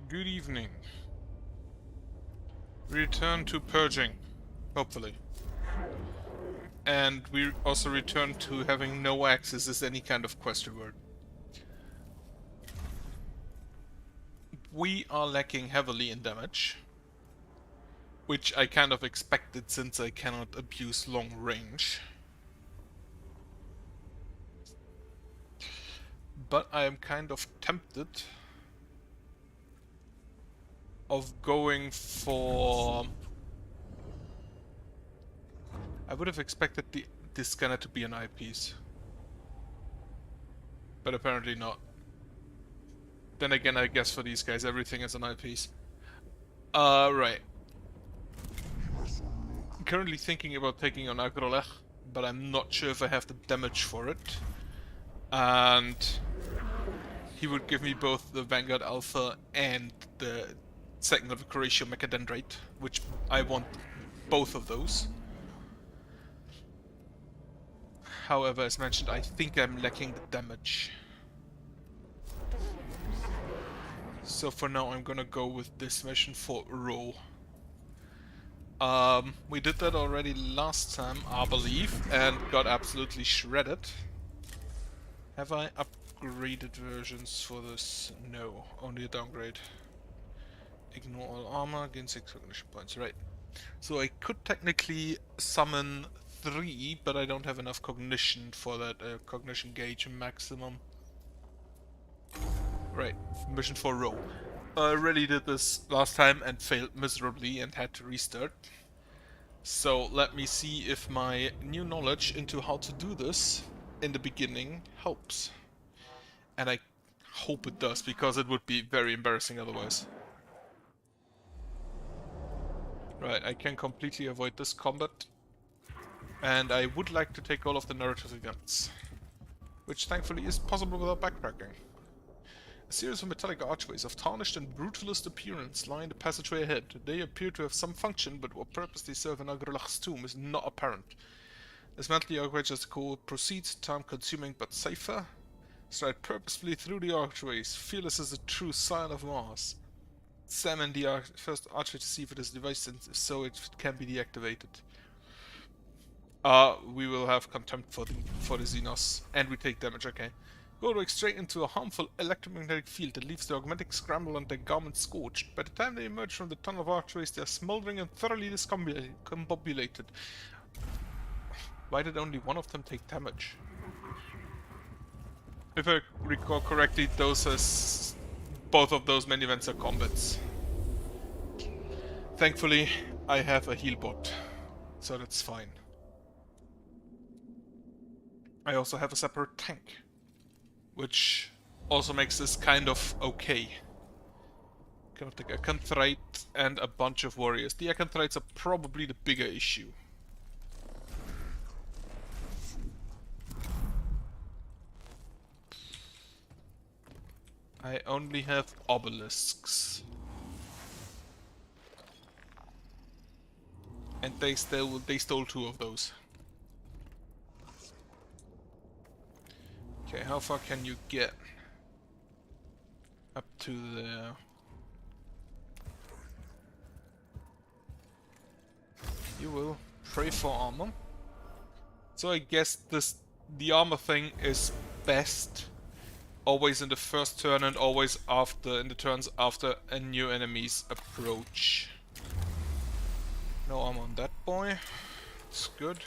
Good evening. Return to purging, hopefully. And we also return to having no access as any kind of quest reward. We are lacking heavily in damage, which I kind of expected since I cannot abuse long range. But I am kind of tempted of going for... I would have expected this scanner to be an eyepiece. But apparently not. Then again, I guess for these guys everything is an eyepiece. Right. Currently thinking about taking on Agrolech, but I'm not sure if I have the damage for it. And he would give me both the Vanguard Alpha and the second level Horatio Mechadendrite, which I want both of those. However, as mentioned, I think I'm lacking the damage. So for now I'm gonna go with this mission for Row. We did that already last time, I believe, and got absolutely shredded. Have I upgraded versions for this? No, only a downgrade. Ignore all armor, gain 6 cognition points, right. So I could technically summon 3, but I don't have enough cognition for that cognition gauge maximum. Right, mission for Row. I already did this last time and failed miserably and had to restart. So let me see if my new knowledge into how to do this in the beginning helps. And I hope it does, because it would be very embarrassing otherwise. Right, I can completely avoid this combat. And I would like to take all of the narrative events, which thankfully is possible without backtracking. A series of metallic archways of tarnished and brutalist appearance line the passageway ahead. They appear to have some function, but what purpose they serve in Agrolach's tomb is not apparent. Dismantle the archways as the call proceeds, time-consuming but safer. Stride purposefully through the archways, fearless as a true scion of Mars. Examine the first archway to see if it is device, and if so, it can be deactivated. We will have contempt for the Xenos, and we take damage, okay. Go straight into a harmful electromagnetic field that leaves the augmentic scramble and their garments scorched. By the time they emerge from the tunnel of archways, they are smoldering and thoroughly discombobulated. Why did only one of them take damage? If I recall correctly, both of those main events are combats. Thankfully, I have a heal bot, so that's fine. I also have a separate tank, which also makes this kind of okay. Kind of the Acanthrite and a bunch of warriors. The Acanthrites are probably the bigger issue. I only have obelisks. And they stole 2 of those. Okay, how far can you get? Up to there. You will pray for armor. So I guess the armor thing is best always in the first turn and always in the turns after a new enemy's approach. No armor on that boy. It's good.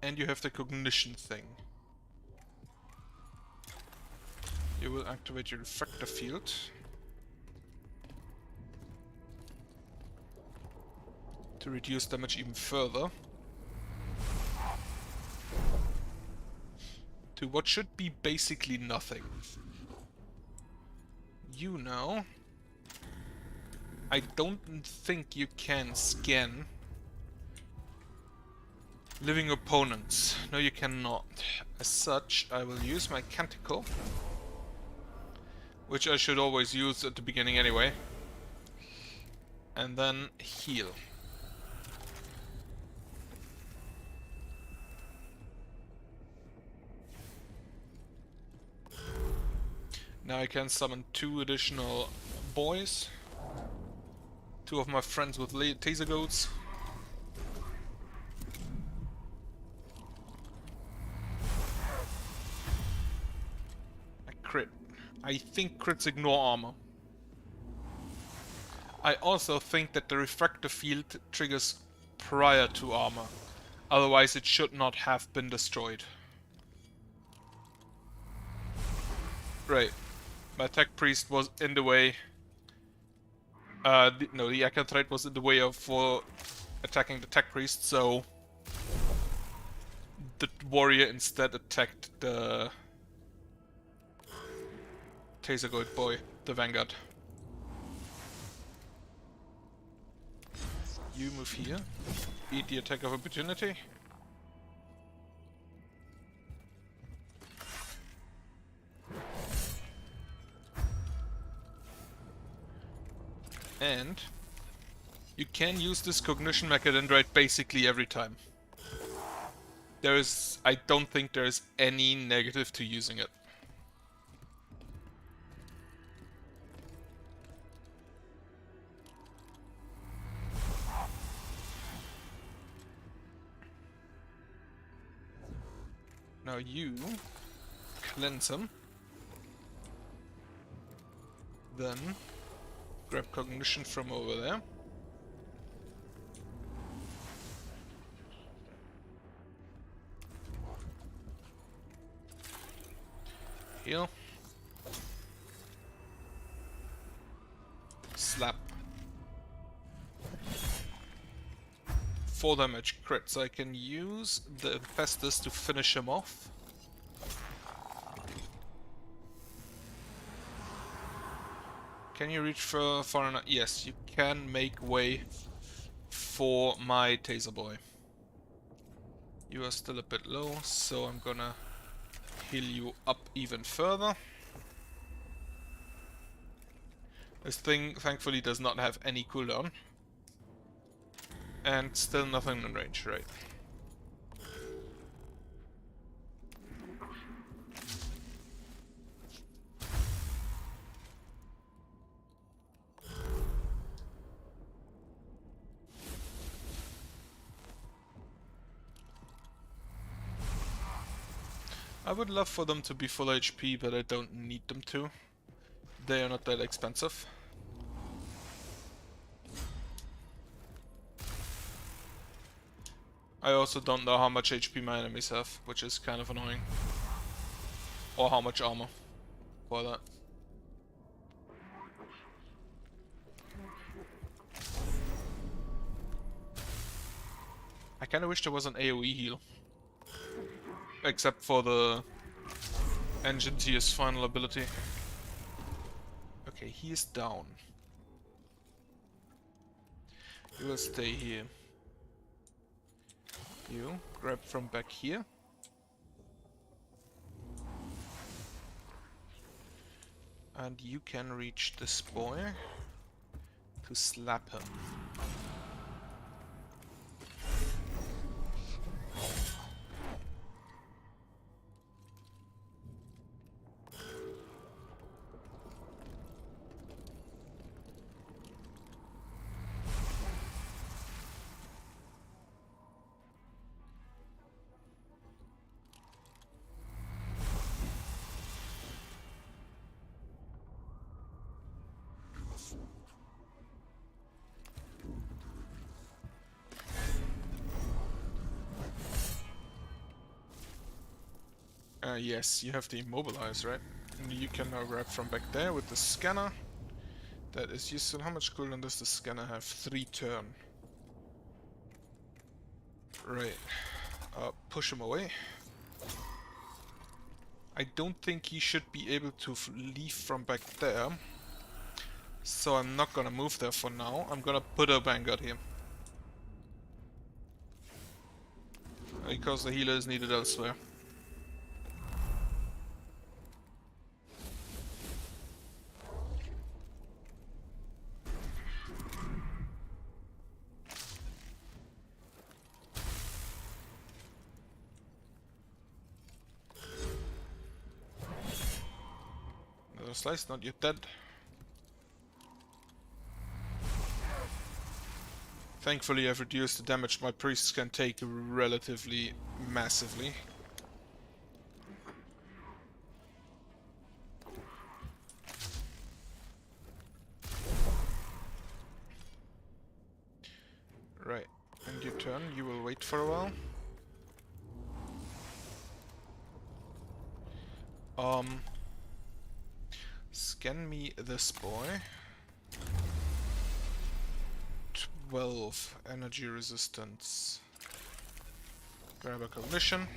And you have the cognition thing. You will activate your refractor field. To reduce damage even further. To what should be basically nothing. You now. I don't think you can scan living opponents. No, you cannot. As such, I will use my Canticle, which I should always use at the beginning anyway. And then heal. Now I can summon 2 additional boys. 2 of my friends with taser goats. A crit. I think crits ignore armor. I also think that the refractor field triggers prior to armor. Otherwise it should not have been destroyed. Right. My tech priest was in the way. No, the Acanthite was in the way of for attacking the tech priest, so the warrior instead attacked the taser goat boy, the vanguard. You move here. Eat the attack of opportunity. And you can use this cognition mechadendrite basically every time. I don't think there is any negative to using it. Now you cleanse him. Then grab cognition from over there. Heal. Slap. 4 damage crit, so I can use the Infestus to finish him off. Can you reach far enough? Yes, you can make way for my taser boy. You are still a bit low, so I'm gonna heal you up even further. This thing thankfully does not have any cooldown. And still nothing in range, right? I would love for them to be full HP, but I don't need them to. They are not that expensive. I also don't know how much HP my enemies have, which is kind of annoying. Or how much armor for that. I kinda wish there was an AoE heal. Except for the Engineer's final ability. Okay, he is down. You will stay here. You grab from back here. And you can reach this boy to slap him. Yes, you have to immobilize, right? And you can now grab from back there with the scanner. That is useful. How much cooldown does the scanner have? 3 turn. Right. Push him away. I don't think he should be able to leave from back there. So I'm not gonna move there for now. I'm gonna put a vanguard here. Because the healer is needed elsewhere. slice, not yet dead. Thankfully I've reduced the damage my priests can take relatively massively. Right, and your turn, you will wait for a while. Scan me this boy. 12 energy resistance. Grab a cognition.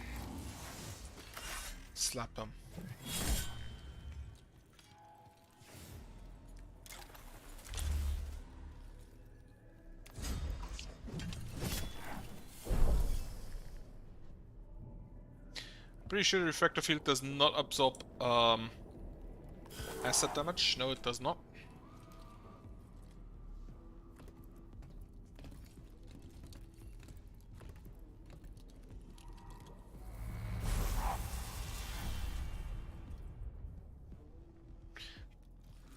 Slap him. Pretty sure the refractor field does not absorb acid damage. No, it does not.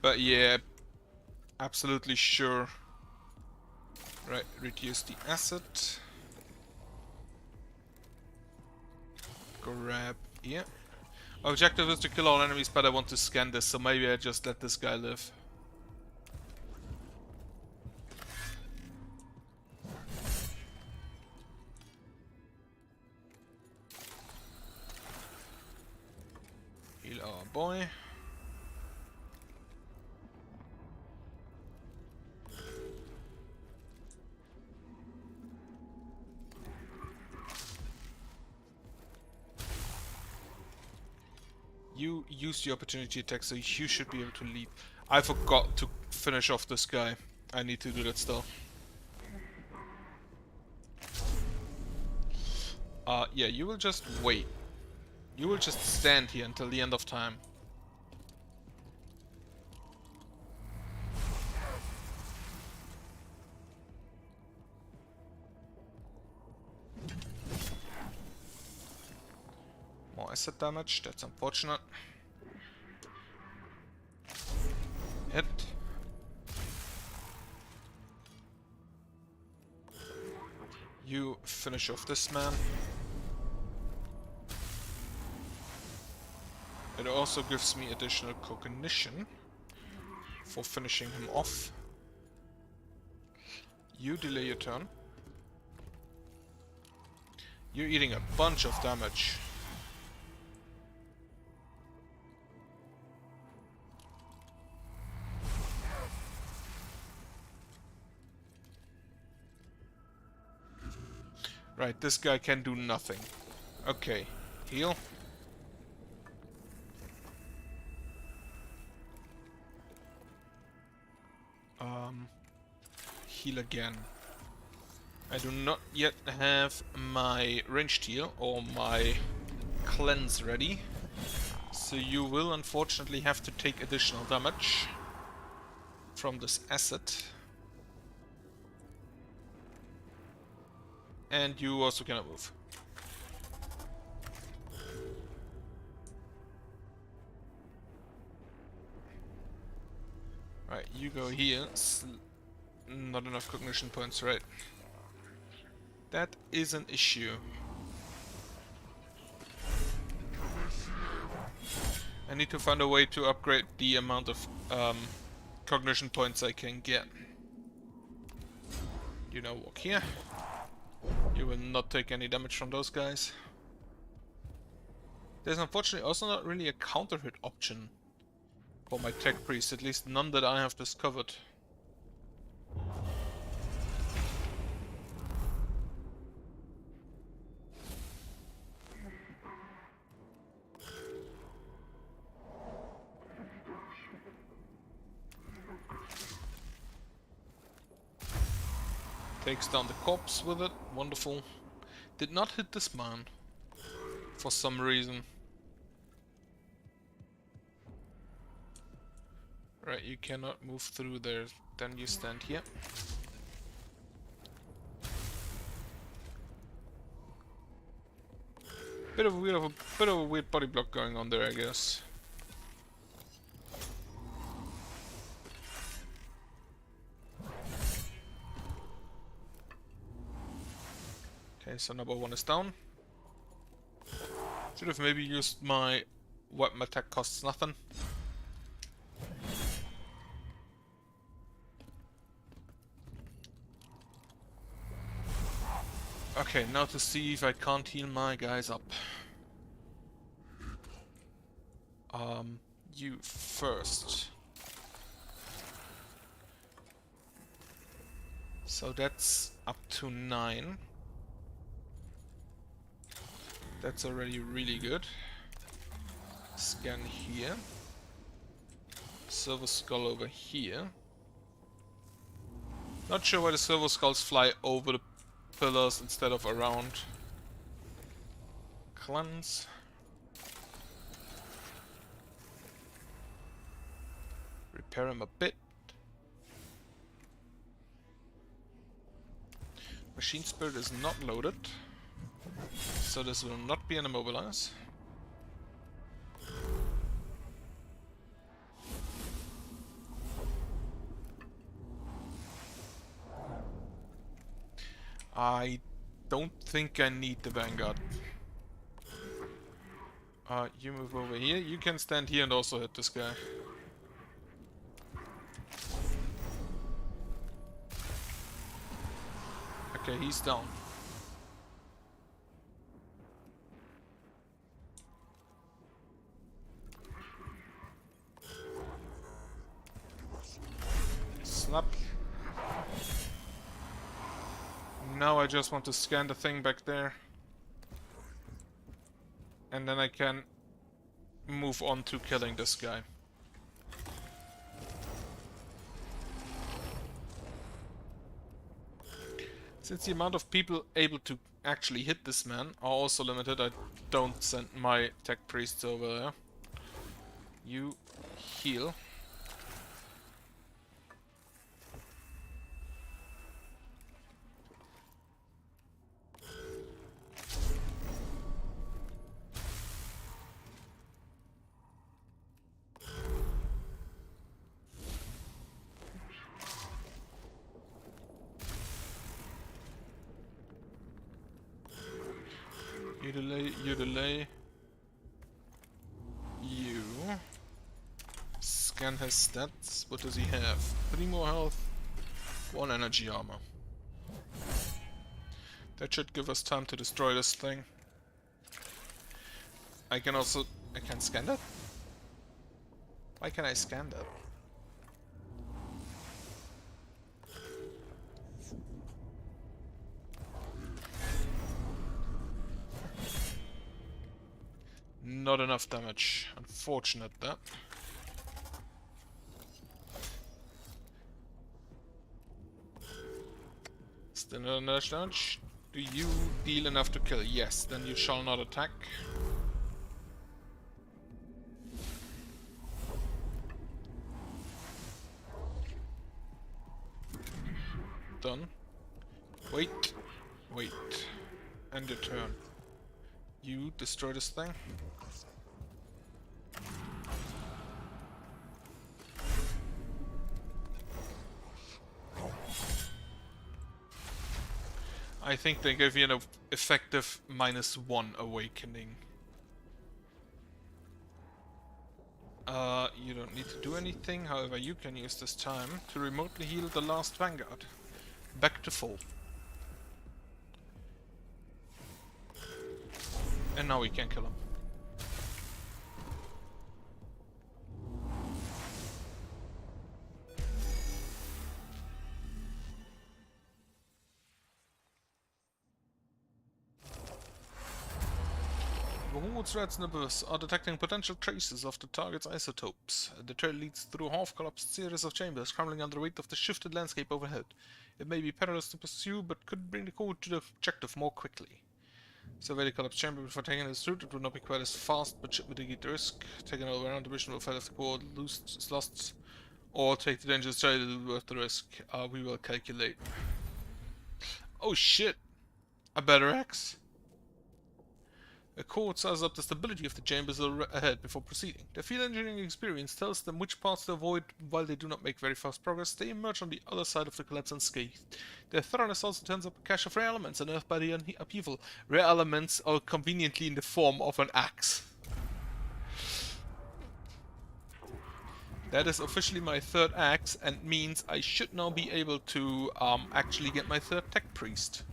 But yeah, absolutely sure. Right, reduce the acid. Grab here. Objective is to kill all enemies, but I want to scan this, so maybe I just let this guy live. Heal our boy. You used the opportunity attack, so you should be able to lead. I forgot to finish off this guy. I need to do that still. Yeah, you will just wait. You will just stand here until the end of time. More acid damage, that's unfortunate. Hit. You finish off this man. It also gives me additional cognition for finishing him off. You delay your turn. You're eating a bunch of damage. Right, this guy can do nothing. Okay, heal. Heal again. I do not yet have my ranged heal or my cleanse ready. So you will unfortunately have to take additional damage from this acid. And you also cannot move. Right, you go here. Not enough cognition points, right? That is an issue. I need to find a way to upgrade the amount of cognition points I can get. You now walk here. You will not take any damage from those guys. There's unfortunately also not really a counter hit option for my tech priest, at least none that I have discovered. Takes down the corpse with it, wonderful. Did not hit this man, for some reason. Right, you cannot move through there, then you stand here. Bit of a weird body block going on there, I guess. Okay, so number 1 is down. Should have maybe used my weapon attack costs nothing. Okay, now to see if I can't heal my guys up. You first. So that's up to 9. That's already really good. Scan here. Silver Skull over here. Not sure why the Silver Skulls fly over the pillars instead of around. Cleanse. Repair him a bit. Machine Spirit is not loaded, so this will not be an immobilize. I don't think I need the Vanguard. You move over here. You can stand here and also hit this guy. Okay, he's down. Snap. Now I just want to scan the thing back there. And then I can move on to killing this guy. Since the amount of people able to actually hit this man are also limited, I don't send my tech priests over there. You heal. You delay. You. Scan his stats. What does he have? 3 more health, 1 energy armor. That should give us time to destroy this thing. I can scan that? Why can I scan that? Not enough damage. Unfortunate that. Still not enough damage. Do you deal enough to kill? Yes, then you shall not attack. Done. Wait. Wait. End your turn. You destroy this thing. I think they gave you an effective -1 awakening. You don't need to do anything, however you can use this time to remotely heal the last Vanguard. Back to full. And now we can kill him. The threats in the abyss are detecting potential traces of the target's isotopes. The trail leads through a half-collapsed series of chambers, crumbling under the weight of the shifted landscape overhead. It may be perilous to pursue, but could bring the core to the objective more quickly. Survey the collapsed chamber before taking this route. It will not be quite as fast, but should mitigate the risk. Taking all around, the mission will fail if the core is lost, or take the dangerous trail worth the risk. We will calculate. Oh shit! A better axe? A court sizes up the stability of the chambers ahead before proceeding. Their field engineering experience tells them which paths to avoid. While they do not make very fast progress, they emerge on the other side of the collapse unscathed. Their thoroughness also turns up a cache of rare elements unearthed by the upheaval. Rare elements are conveniently in the form of an axe. That is officially my third axe, and means I should now be able to actually get my third tech priest.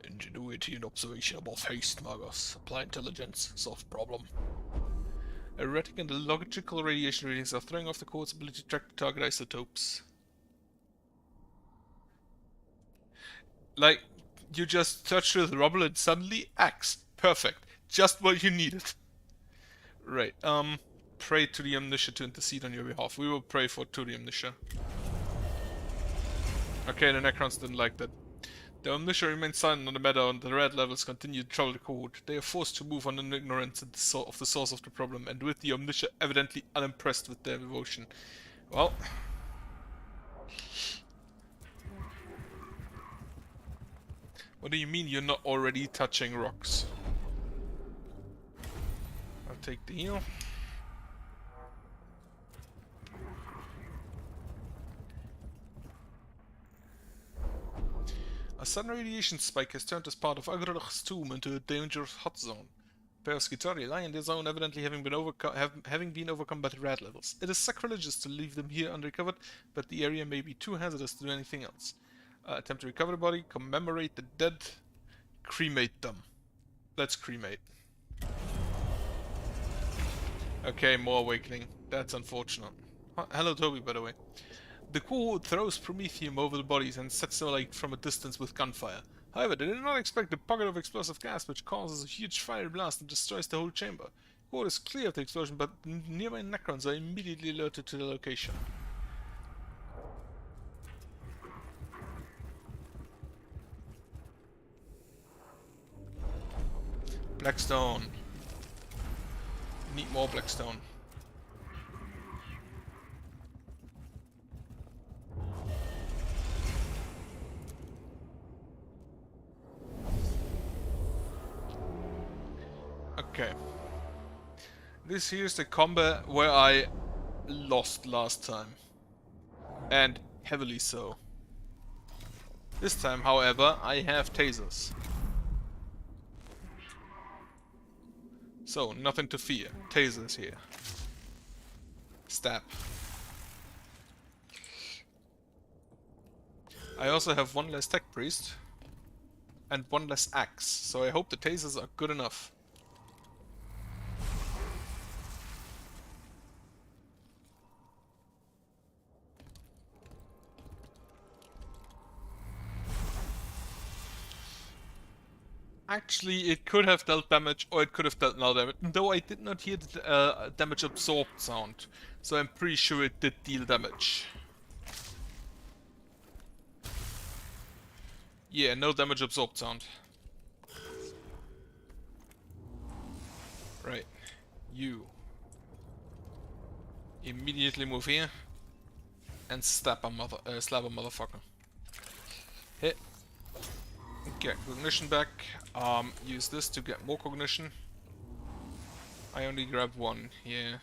Ingenuity and observation above haste, Magos. Apply intelligence, solve problem. Erratic and illogical radiation readings are throwing off the core's ability to track the target isotopes. Like, you just touch with rubble and suddenly axe. Perfect. Just what you needed. Right, pray to the Omniscient to intercede on your behalf. We will pray to the Omniscient. Okay, the Necrons didn't like that. The Omniscient remains silent on the matter, and the red levels continue to trouble the court. They are forced to move on in ignorance of the source of the problem, and with the Omniscient evidently unimpressed with their devotion. Well... What do you mean you're not already touching rocks? I'll take the heal. A sudden radiation spike has turned this part of Agrelach's tomb into a dangerous hot zone. Peoskitari lie in their zone, evidently having been overcome by the red levels. It is sacrilegious to leave them here unrecovered, but the area may be too hazardous to do anything else. Attempt to recover the body, commemorate the dead, cremate them. Let's cremate. Okay, more awakening. That's unfortunate. Hello Toby, by the way. The cohort throws promethium over the bodies and sets them alight from a distance with gunfire. However, they did not expect the pocket of explosive gas which causes a huge fiery blast and destroys the whole chamber. The cohort is clear of the explosion, but nearby Necrons are immediately alerted to the location. Blackstone. Need more Blackstone. Okay. This here's the combat where I lost last time. And heavily so. This time, however, I have tasers. So, nothing to fear. Tasers here. Stab. I also have one less tech priest. And one less axe. So I hope the tasers are good enough. Actually, it could have dealt damage, or it could have dealt null damage, though I did not hear the damage absorbed sound, so I'm pretty sure it did deal damage. Yeah, no damage absorbed sound. Right. You. Immediately move here. And slap a motherfucker. Hit. Get cognition back. Use this to get more cognition. I only grabbed one here.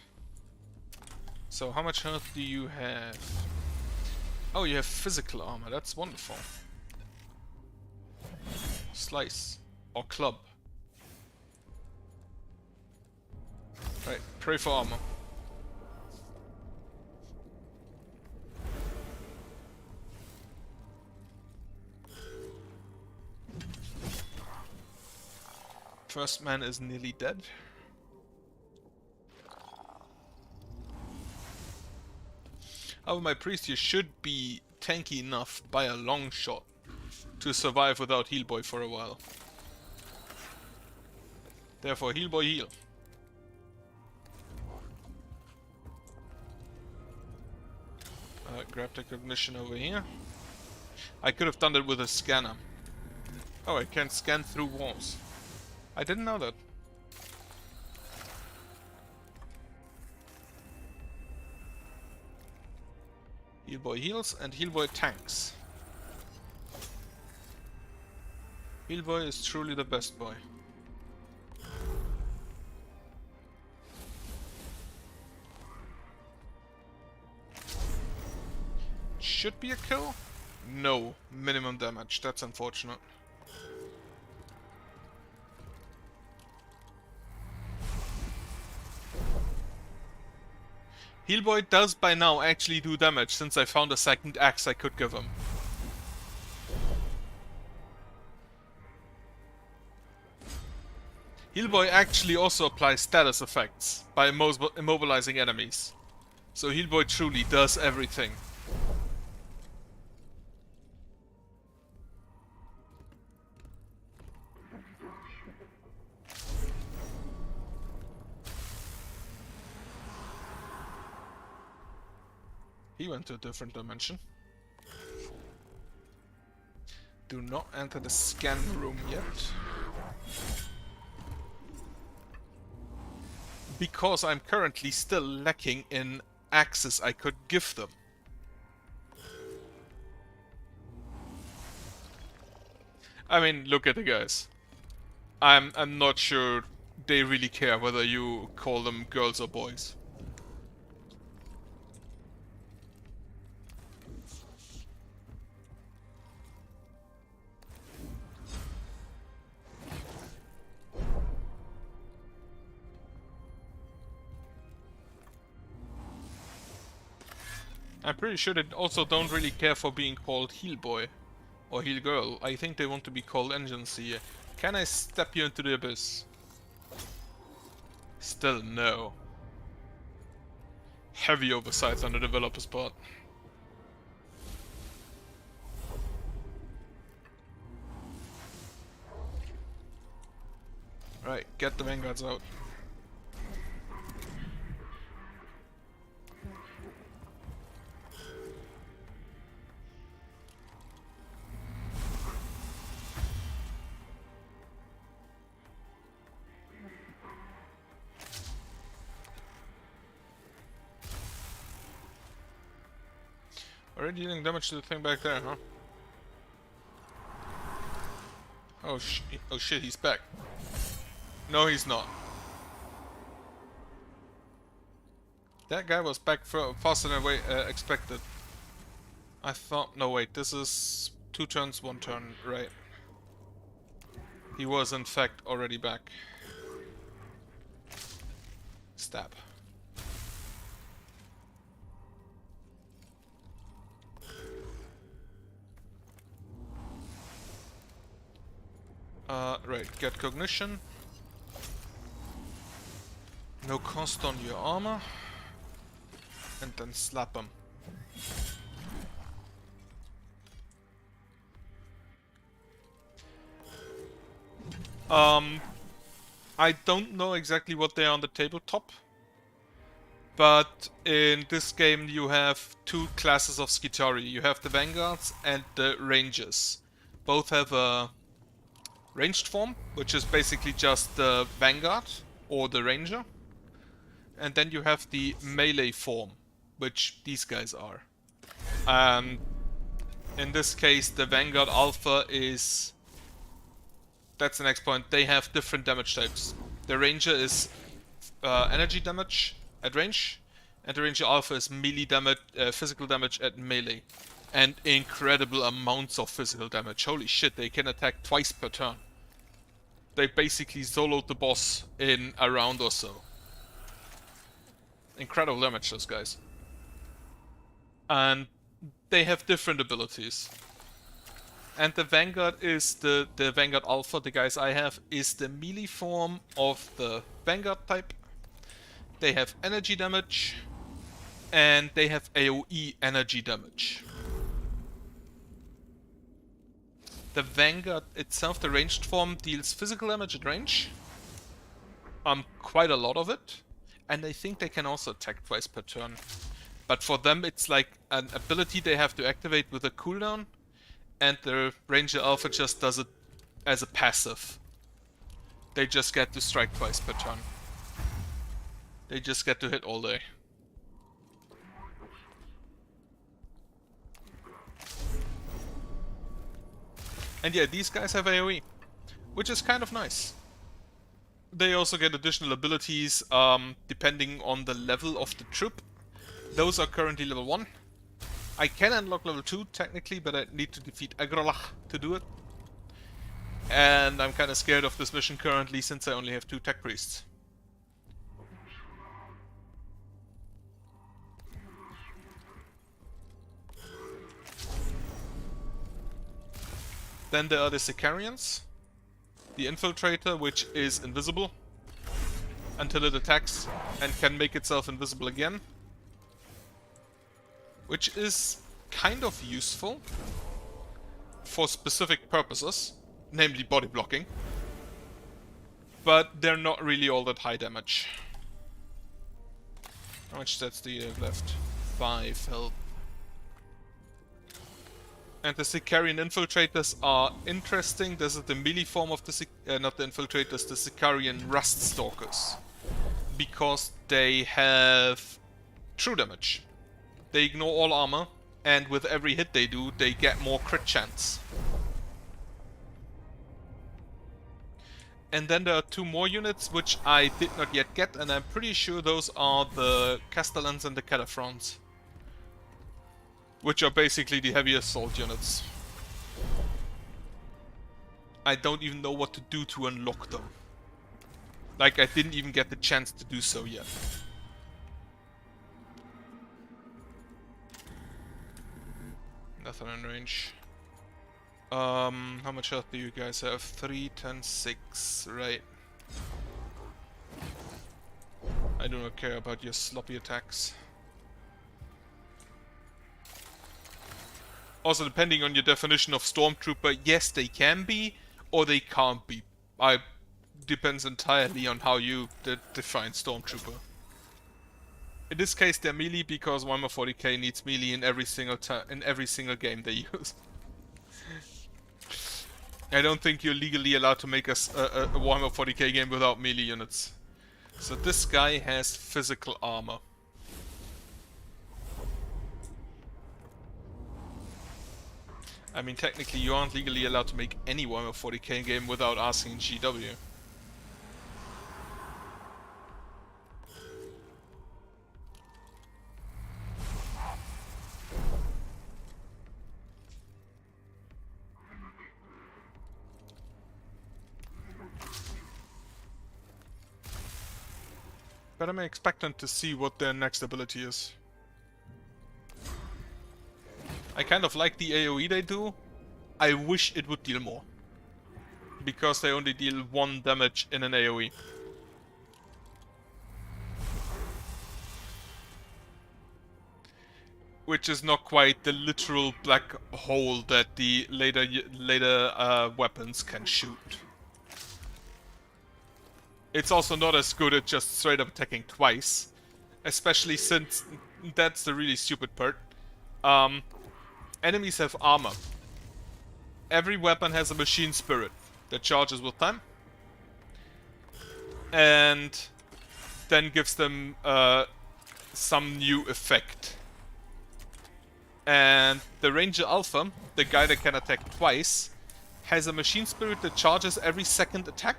So how much health do you have? Oh, you have physical armor. That's wonderful. Slice. Or club. Right, pray for armor. First man is nearly dead. However, my priest here should be tanky enough by a long shot to survive without heal boy for a while. Therefore, heal boy heal. Grab the cognition over here. I could have done it with a scanner. Oh, I can scan through walls. I didn't know that. Heal Boy heals and Heal Boy tanks. Heal Boy is truly the best boy. Should be a kill? No. Minimum damage. That's unfortunate. Heal Boy does by now actually do damage since I found a second axe I could give him. Heal Boy actually also applies status effects by immobilizing enemies. So Heal Boy truly does everything. He went to a different dimension. Do not enter the scan room yet. Because I'm currently still lacking in axes I could give them. I mean, look at the guys. I'm not sure they really care whether you call them girls or boys. I'm pretty sure they also don't really care for being called Heal Boy or Heal Girl. I think they want to be called Engines here. Can I step you into the abyss? Still no. Heavy oversights on the developer's part. Right, get the vanguards out. Already dealing damage to the thing back there, huh? Oh shit, he's back. No, he's not. That guy was back faster than I expected. I thought... No, wait, this is 2 turns, 1 turn, right. He was in fact already back. Stab. Right, get cognition. No cost on your armor. And then slap him. I don't know exactly what they are on the tabletop. But in this game you have 2 classes of Skitarii. You have the Vanguards and the Rangers. Both have a ranged form, which is basically just the Vanguard or the Ranger. And then you have the melee form, which these guys are. In this case, the Vanguard Alpha is... That's the next point. They have different damage types. The Ranger is energy damage at range, and the Ranger Alpha is melee damage, physical damage at melee. And incredible amounts of physical damage. Holy shit, they can attack twice per turn. They basically soloed the boss in a round or so. Incredible damage, those guys. And they have different abilities. And the Vanguard is the Vanguard Alpha, the guys I have, is the melee form of the Vanguard type. They have energy damage, and they have AoE energy damage. The Vanguard itself, the ranged form, deals physical damage at range. Quite a lot of it. And I think they can also attack twice per turn. But for them it's like an ability they have to activate with a cooldown. And the Ranger Alpha just does it as a passive. They just get to strike twice per turn. They just get to hit all day. And yeah, these guys have AoE, which is kind of nice. They also get additional abilities depending on the level of the troop. Those are currently level 1. I can unlock level 2 technically, but I need to defeat Agrolach to do it. And I'm kind of scared of this mission currently since I only have 2 tech priests. Then there are the Sicarians. The Infiltrator, which is invisible until it attacks and can make itself invisible again. Which is kind of useful for specific purposes, namely body blocking. But they're not really all that high damage. How much stats do you have left? 5 health. And the Sicarian Infiltrators are interesting. This is the melee form of the not the Infiltrators, the Sicarian Rust Stalkers. Because they have true damage. They ignore all armor, and with every hit they do, they get more crit chance. And then there are 2 more units, which I did not yet get, and I'm pretty sure those are the Castellans and the Cataphrons. Which are basically the heavy assault units. I don't even know what to do to unlock them. Like, I didn't even get the chance to do so yet. Nothing in range. How much health do you guys have? 3, 10, 6, right. I do not care about your sloppy attacks. Also, depending on your definition of Stormtrooper, yes, they can be, or they can't be. Depends entirely on how you define Stormtrooper. In this case, they're melee because Warhammer 40k needs melee in every single game they use. I don't think you're legally allowed to make a Warhammer 40k game without melee units. So this guy has physical armor. I mean, technically you aren't legally allowed to make any Warhammer 40k game without asking GW. But I'm expectant to see what their next ability is. I kind of like the AoE they do. I wish it would deal more. Because they only deal 1 damage in an AoE. Which is not quite the literal black hole that the later weapons can shoot. It's also not as good at just straight up attacking twice. Especially since that's the really stupid part. Enemies have armor. Every weapon has a machine spirit that charges with time. And then gives them some new effect. And the Ranger Alpha, the guy that can attack twice, has a machine spirit that charges every second attack.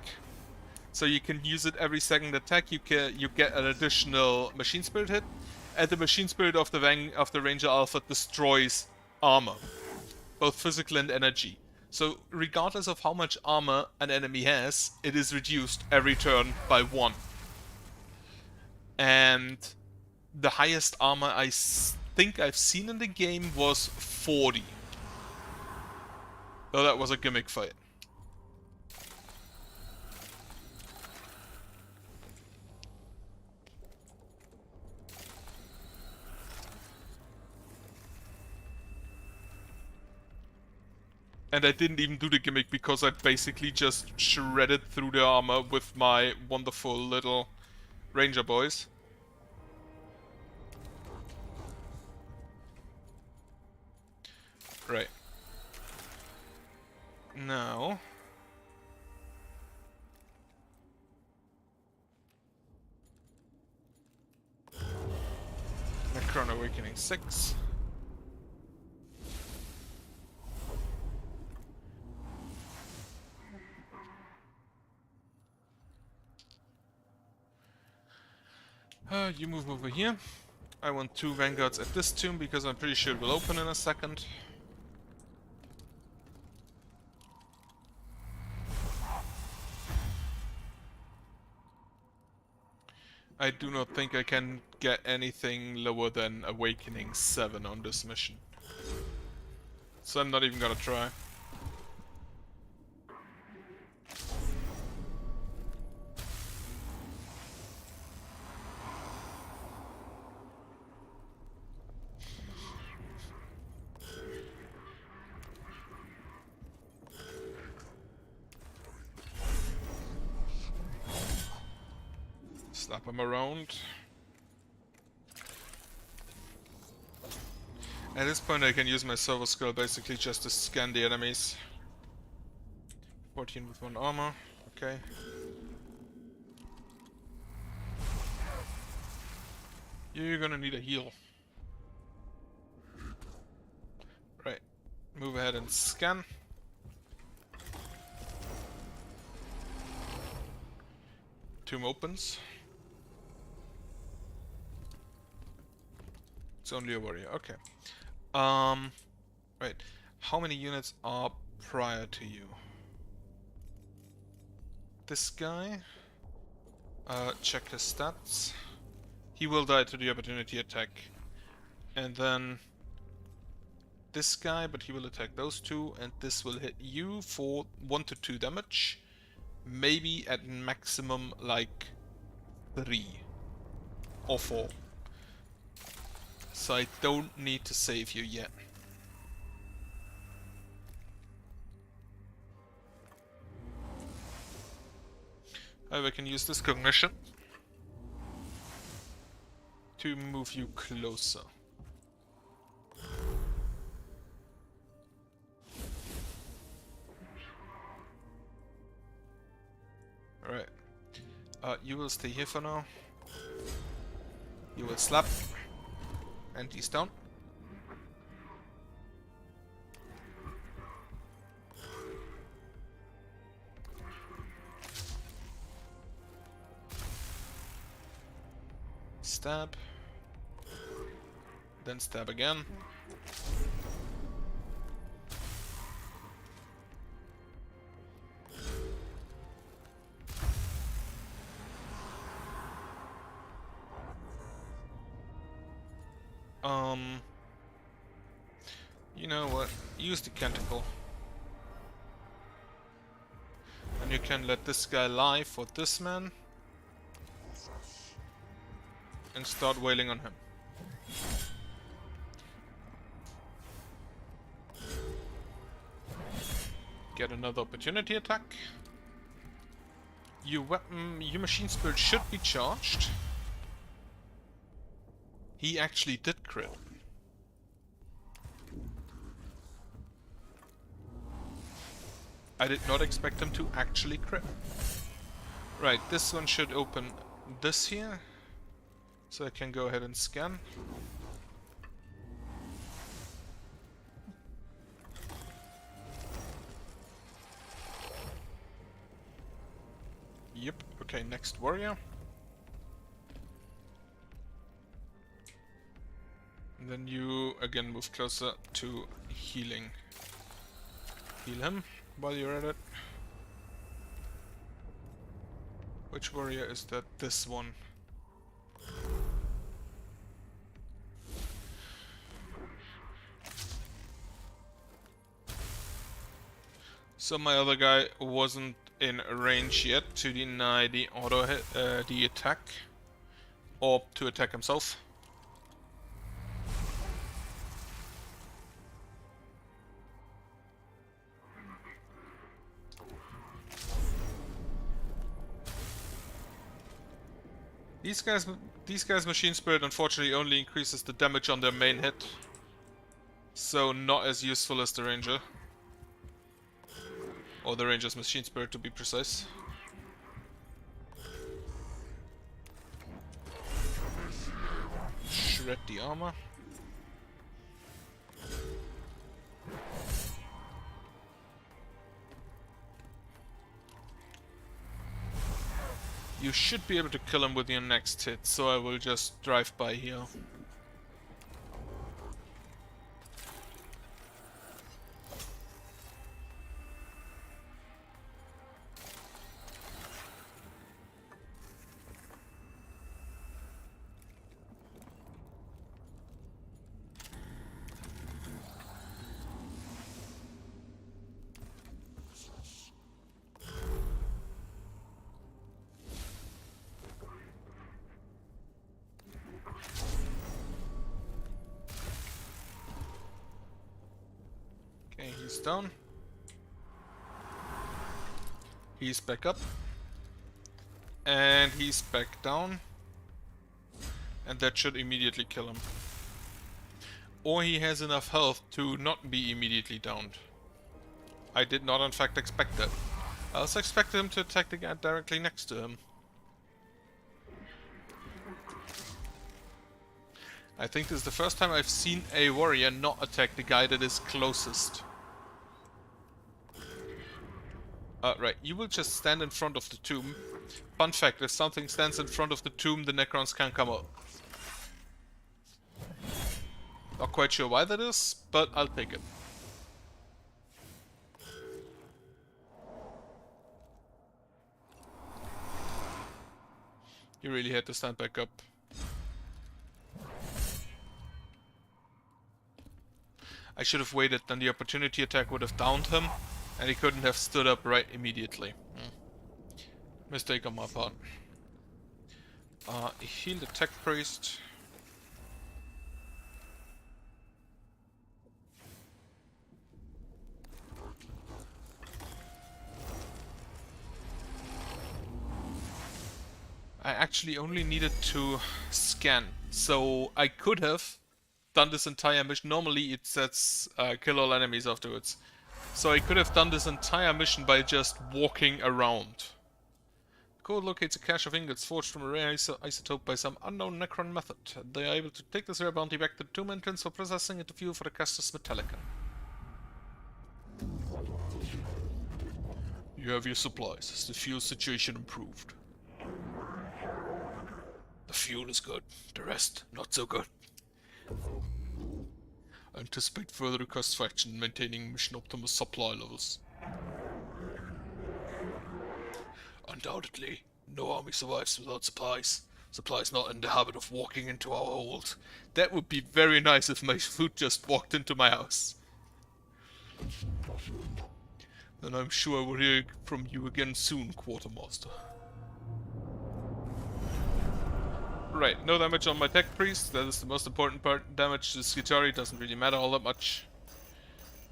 So you can use it every second attack. You get an additional machine spirit hit, and the machine spirit of the Ranger Alpha destroys armor, both physical and energy. So regardless of how much armor an enemy has, it is reduced every turn by 1. And the highest armor I think I've seen in the game was 40. Though that was a gimmick fight. And I didn't even do the gimmick because I basically just shredded through the armor with my wonderful little ranger boys. Right. Now... Necron Awakening 6. You move over here. I want 2 vanguards at this tomb because I'm pretty sure it will open in a second. I do not think I can get anything lower than Awakening 7 on this mission. So I'm not even gonna try. Slap him around. At this point I can use my servo skill basically just to scan the enemies. 14 with 1 armor, okay. You're gonna need a heal. Right, move ahead and scan. Tomb opens. It's only a warrior, okay. Right. How many units are prior to you? This guy. Check his stats. He will die to the opportunity attack. And then this guy, but he will attack those 2, and this will hit you for 1 to 2 damage. Maybe at maximum like 3 or 4. So I don't need to save you yet. However, I can use this cognition to move you closer. Alright. You will stay here for now. You will slap. And he's down. Stab. Then stab again. You know what? Use the canticle. And you can let this guy lie for this man. And start wailing on him. Get another opportunity attack. Your weapon, your machine spirit should be charged. He actually did crit. I did not expect him to actually crit. Right, this one should open this here. So I can go ahead and scan. Yep, okay, next warrior. And then you again move closer to healing. Heal him while you're at it. Which warrior is that? This one. So my other guy wasn't in range yet to deny the auto hit, the attack, or to attack himself. These guys' machine spirit unfortunately only increases the damage on their main hit, so not as useful as the ranger. Or the ranger's machine spirit, to be precise. Shred the armor. You should be able to kill him with your next hit, so I will just drive by here. Okay, he's down. He's back up. And he's back down. And that should immediately kill him. Or he has enough health to not be immediately downed. I did not in fact expect that. I also expected him to attack the guy directly next to him. I think this is the first time I've seen a warrior not attack the guy that is closest. Right, you will just stand in front of the tomb. Fun fact, if something stands in front of the tomb, the Necrons can't come out. Not quite sure why that is, but I'll take it. You really had to stand back up. I should have waited, then the opportunity attack would have downed him, and he couldn't have stood up right immediately. Mistake on my part. Heal the tech priest. I actually only needed to scan, so I could have done this entire mission. Normally it says kill all enemies afterwards. So I could have done this entire mission by just walking around. The code locates a cache of ingots forged from a rare isotope by some unknown Necron method. They are able to take this rare bounty back to the tomb entrance for processing into fuel for the Castus Metallica. You have your supplies. Has the fuel situation improved? The fuel is good. The rest, not so good. I anticipate further requests for action maintaining mission optimal supply levels. Undoubtedly, no army survives without supplies. Supplies not in the habit of walking into our hold. That would be very nice if my food just walked into my house. Then I'm sure I will hear from you again soon, Quartermaster. Right, no damage on my tech priest, that is the most important part. Damage to Skitari doesn't really matter all that much.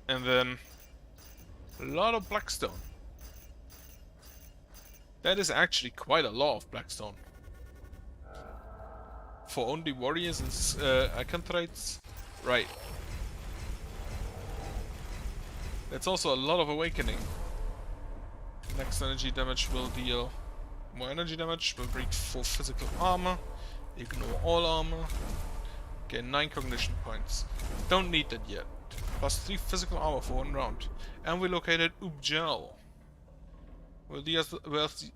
And then a lot of Blackstone. That is actually quite a lot of Blackstone. For only warriors and Acanthrites. Right. That's also a lot of Awakening. Next energy damage will deal more energy damage, will breed 4 physical armor. Ignore all armor. Gain 9 cognition points. Don't need that yet. Plus 3 physical armor for 1 round. And we located Ubjal.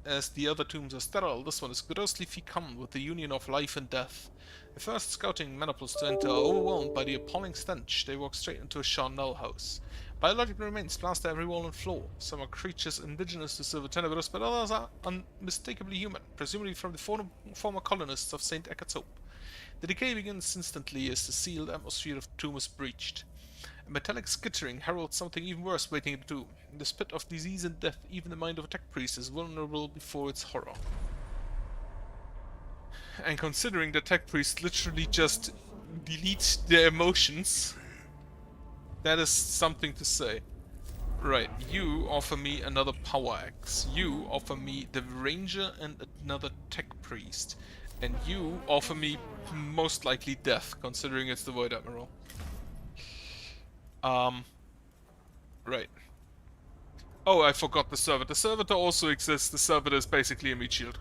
As the other tombs are sterile, this one is grossly fecund with the union of life and death. The first scouting Menopause to enter are overwhelmed by the appalling stench. They walk straight into a charnel house. Biological remains plaster every wall and floor. Some are creatures indigenous to Silver Tenebrous, but others are unmistakably human, presumably from the former colonists of St. Eckert's Hope. The decay begins instantly as the sealed atmosphere of the tomb is breached. A metallic skittering heralds something even worse waiting in the tomb. In the spit of disease and death, even the mind of a tech priest is vulnerable before its horror. And considering the tech priest literally just deletes their emotions, that is something to say. Right, you offer me another power axe. You offer me the ranger and another tech priest. And you offer me most likely death, considering it's the Void Admiral. Right. Oh, I forgot the servitor. The servitor also exists. The servitor is basically a meat shield.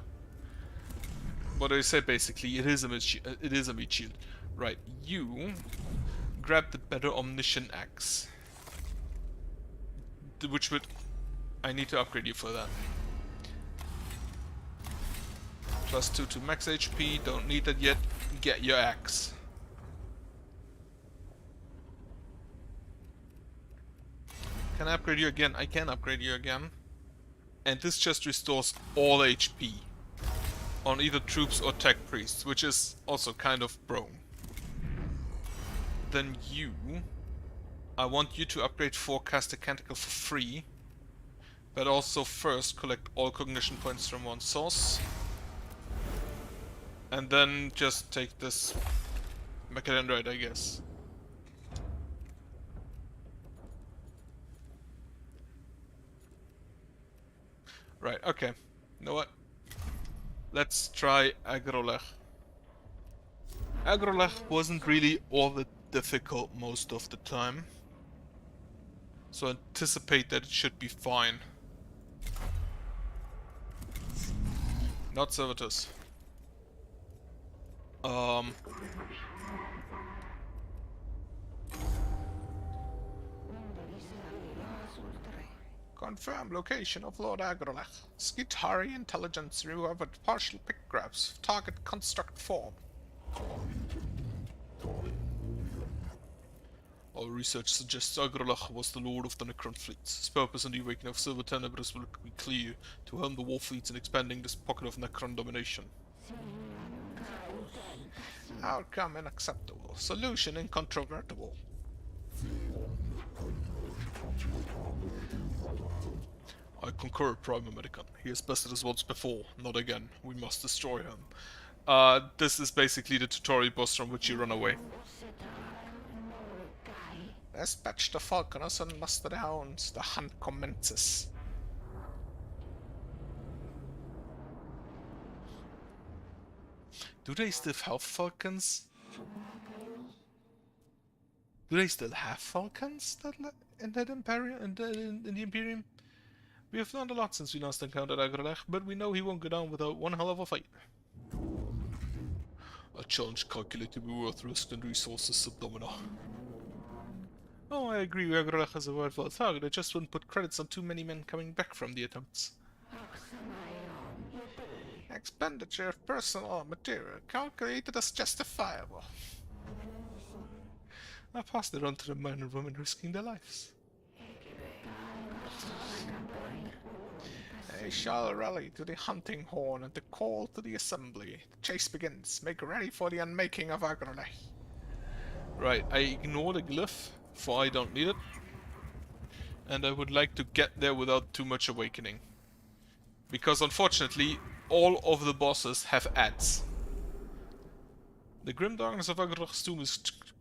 What do I say basically? It is a meat shield. It is a meat shield. Right, you grab the better omniscient axe. Which would... I need to upgrade you for that. +2 to max HP, don't need that yet. Get your axe. Can I upgrade you again? I can upgrade you again. And this just restores all HP on either troops or tech priests, which is also kind of broken. Then you... I want you to upgrade Forecaster Canticle for free. But also first collect all cognition points from one source. And then just take this Mechadendrite, I guess. Right, okay. You know what? Let's try Agrolech. Agrolech wasn't really all that difficult most of the time. So anticipate that it should be fine. Not Servitus. Confirm location of Lord Agrolech. Skitari intelligence recovered partial pick grabs. Target construct form. All research suggests Agrolech was the lord of the Necron fleets. His purpose in the awakening of Silver Tenebris will be clear: to helm the war fleets in expanding this pocket of Necron domination. Outcome unacceptable. Solution incontrovertible. I concur, Prime American. He has bested us once before. Not again. We must destroy him. This is basically the tutorial boss from which you run away. Dispatch the falconers and muster the hounds. The hunt commences. Do they still have falcons? Do they still have falcons in that Imperium? In the Imperium? We have learned a lot since we last encountered Agrolech, but we know he won't go down without one hell of a fight. A challenge calculated to be worth risk and resources, Subdomina. Oh, I agree, Agrolech has a worthwhile target. I just wouldn't put credits on too many men coming back from the attempts. Expenditure of personal material calculated as justifiable. I passed it on to the men and women risking their lives. They shall rally to the hunting horn and the call to the assembly. The chase begins. Make ready for the unmaking of Agrolech. Right, I ignore the glyph, for I don't need it. And I would like to get there without too much awakening. Because unfortunately, all of the bosses have ads. The grim darkness of Agrolech's tomb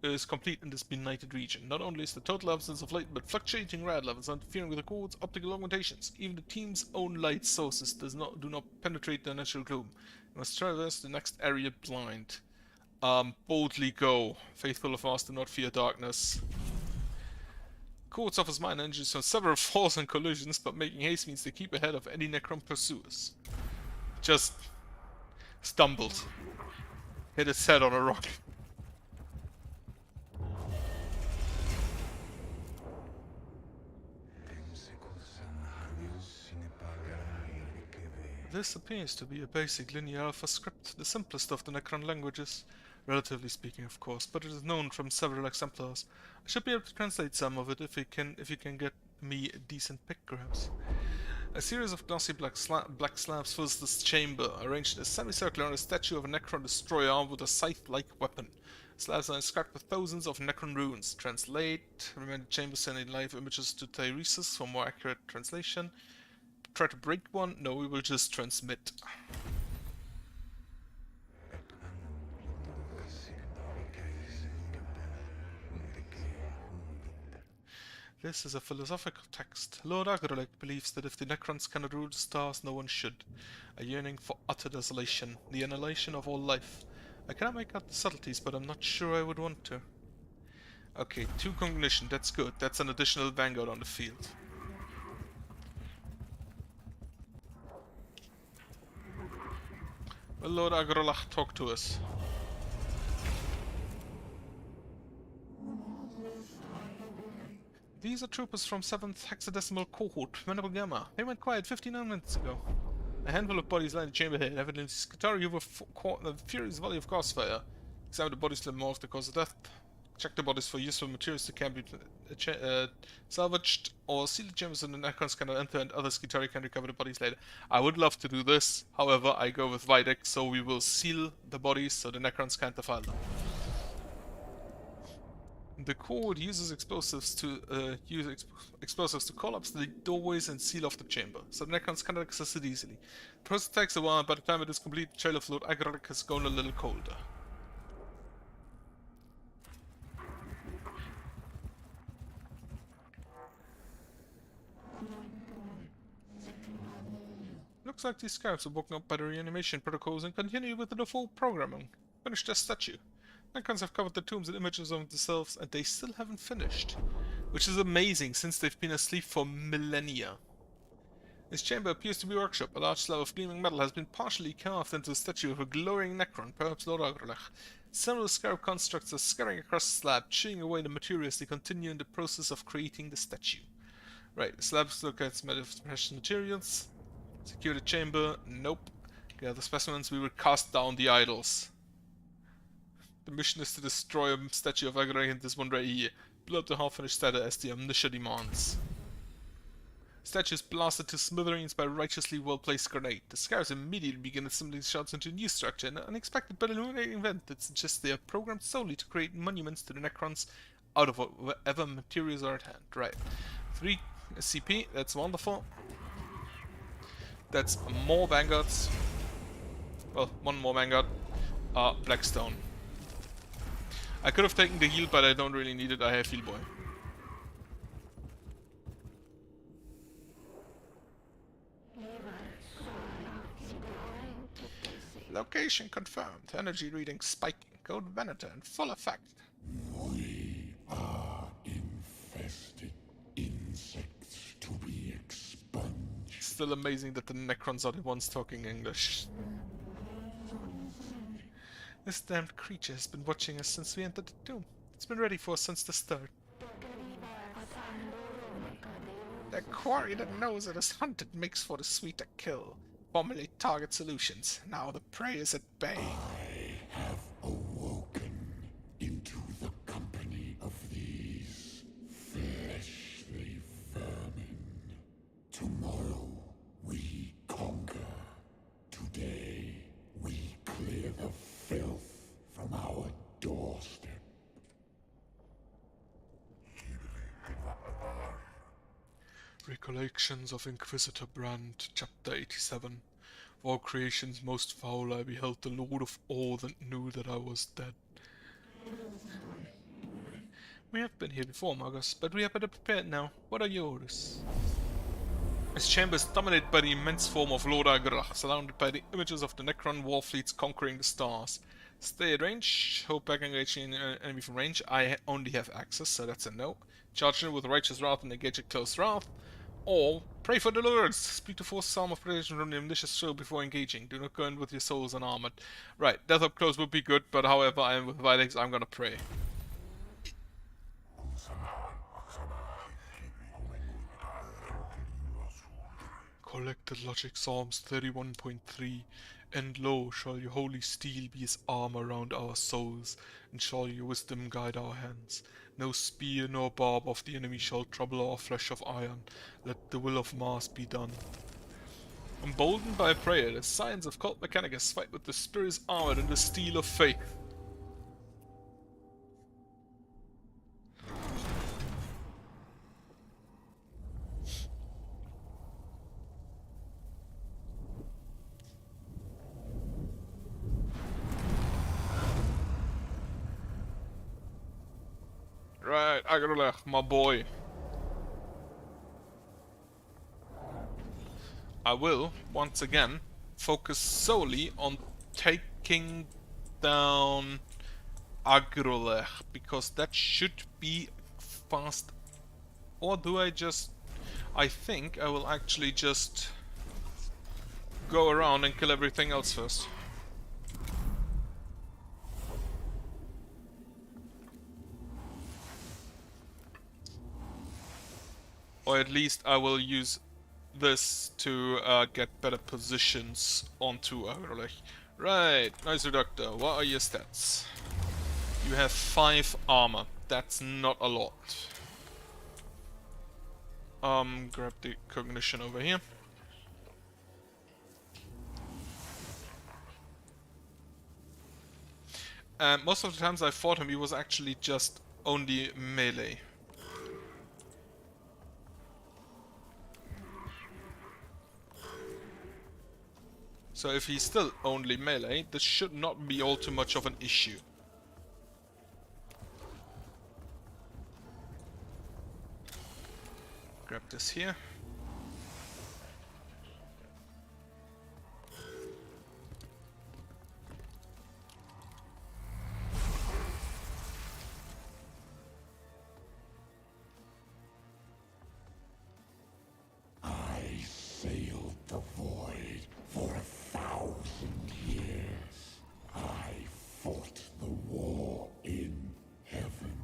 is complete in this benighted region. Not only is the total absence of light, but fluctuating rad levels interfering with the code's optical augmentations. Even the team's own light sources do not penetrate the natural gloom. You must traverse the next area blind. Boldly go. Faithful of us do not fear darkness. Code suffers minor injuries from several falls and collisions, but making haste means they keep ahead of any Necron pursuers. Just stumbled. Hit his head on a rock. This appears to be a basic linear alpha script, the simplest of the Necron languages, relatively speaking of course, but it is known from several exemplars. I should be able to translate some of it if you can get me decent pick grabs. A series of glossy black slabs fills this chamber, arranged in a semicircle on a statue of a Necron destroyer armed with a scythe-like weapon. Slabs are inscribed with thousands of Necron runes. Translate. Remember the chamber sending live images to Tyresis for more accurate translation. Try to break one? No, we will just transmit. This is a philosophical text. Lord Agrolech believes that if the Necrons cannot rule the stars, no one should. A yearning for utter desolation, the annihilation of all life. I cannot make out the subtleties, but I'm not sure I would want to. Okay, 2 cognition, that's good. That's an additional vanguard on the field. Well, Lord Agrolech, talk to us. These are troopers from 7th Hexadecimal Cohort, Manable Gamma. They went quiet 59 minutes ago. A handful of bodies lie in the chamber here. Evidently, Skitarii were caught in a furious volley of crossfire. Examine the bodies to more of the cause of death. Check the bodies for useful materials that can be salvaged, or seal the chambers so the Necrons cannot enter and other Skitarii can recover the bodies later. I would love to do this, however, I go with Videk, so we will seal the bodies so the Necrons can't defile them. The code uses explosives to explosives to collapse the doorways and seal off the chamber, so the Necrons cannot access it easily. The process takes a while, and by the time it is complete, the trail of Lord Agraric has gone a little colder. Looks like these scouts are woken up by the reanimation protocols and continue with the full programming. Finish their statue. Necrons have covered the tombs with images of themselves, and they still haven't finished. Which is amazing, since they've been asleep for millennia. This chamber appears to be a workshop. A large slab of gleaming metal has been partially carved into a statue of a glowing Necron, perhaps Lord Agrolech. Several scarab constructs are scurrying across the slab, chewing away the material as they continue in the process of creating the statue. Right, the slab locates made of precious materials. Secure the chamber. Nope. Gather the specimens. We will cast down the idols. The mission is to destroy a statue of Agraric in this one right here. Blow up the half-finished statue as the Omniscia demands. Statue is blasted to smithereens by a righteously well-placed grenade. The scouts immediately begin assembling shots into a new structure, an unexpected but illuminating event that suggests they are programmed solely to create monuments to the Necrons out of whatever materials are at hand. Right. 3 SCP, that's wonderful. That's more vanguards. Well, one more vanguard. Blackstone. I could have taken the heal, but I don't really need it. I have Heal Boy. Location confirmed. Energy reading spiking. Code Venator in full effect. We are infested. Insects to be expunged. Still amazing that the Necrons are the ones talking English. This damned creature has been watching us since we entered the tomb. It's been ready for us since the start. The quarry that knows it is hunted makes for the sweeter kill. Formulate target solutions. Now the prey is at bay. I have awoken into the company of these fleshly vermin. Tomorrow we conquer. Today we clear the filth from our doorstep. Recollections of Inquisitor Brand, Chapter 87. Of all creations most foul I beheld the Lord of all that knew that I was dead. We have been here before, Magus, but we are better prepared now. What are your orders? This chamber is dominated by the immense form of Lord Agrach, surrounded by the images of the Necron war fleets conquering the stars. Stay at range, hold back engaging an enemy from range. I only have access, so that's a no. Charge in with Righteous Wrath and engage at close wrath. Or, pray for deliverance! Speak the fourth psalm of protection from the omniscious soul before engaging. Do not go in with your souls unarmored. Right, death up close would be good, but however I am with Videx, I'm gonna pray. Collected Logic Psalms 31.3. And lo, shall your holy steel be as armor round our souls, and shall your wisdom guide our hands. No spear nor barb of the enemy shall trouble our flesh of iron. Let the will of Mars be done. Emboldened by prayer, the science of cult Mechanicus fight with the spirit's armor and the steel of faith. Right, Agrolech, my boy. I will, once again, focus solely on taking down Agrolech, because that should be fast. Or do I just... I think I will actually just go around and kill everything else first. Or at least I will use this to get better positions onto Agrolech. Right, nice doctor. What are your stats? You have 5 armor. That's not a lot. Grab the cognition over here. And most of the times I fought him, he was actually just only melee. So if he's still only melee, this should not be all too much of an issue. Grab this here. I sailed the void for 1,000 years. I fought the war in heaven.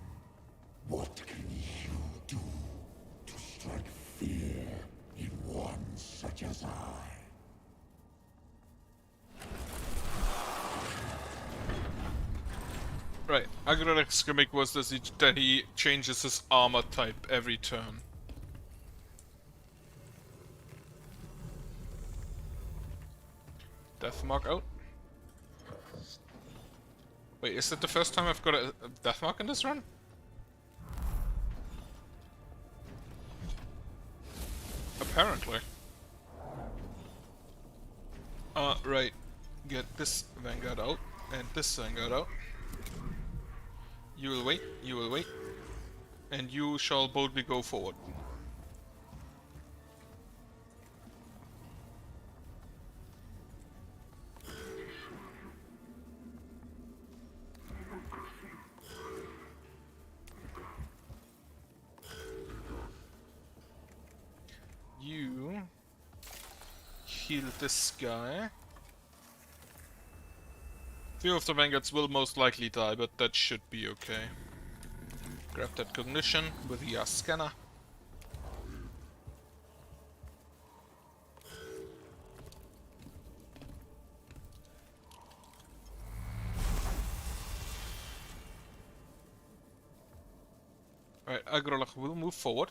What can you do to strike fear in one such as I? Right, Agrolech's gimmick was that he changes his armor type every turn. Death mark out. Wait, is that the first time I've got a death mark in this run? Apparently. Right. Get this vanguard out, and this vanguard out. You will wait, and you shall boldly go forward. You heal this guy. Few of the vanguards will most likely die, but that should be okay. Grab that cognition with your scanner. Alright, Agrolech will move forward.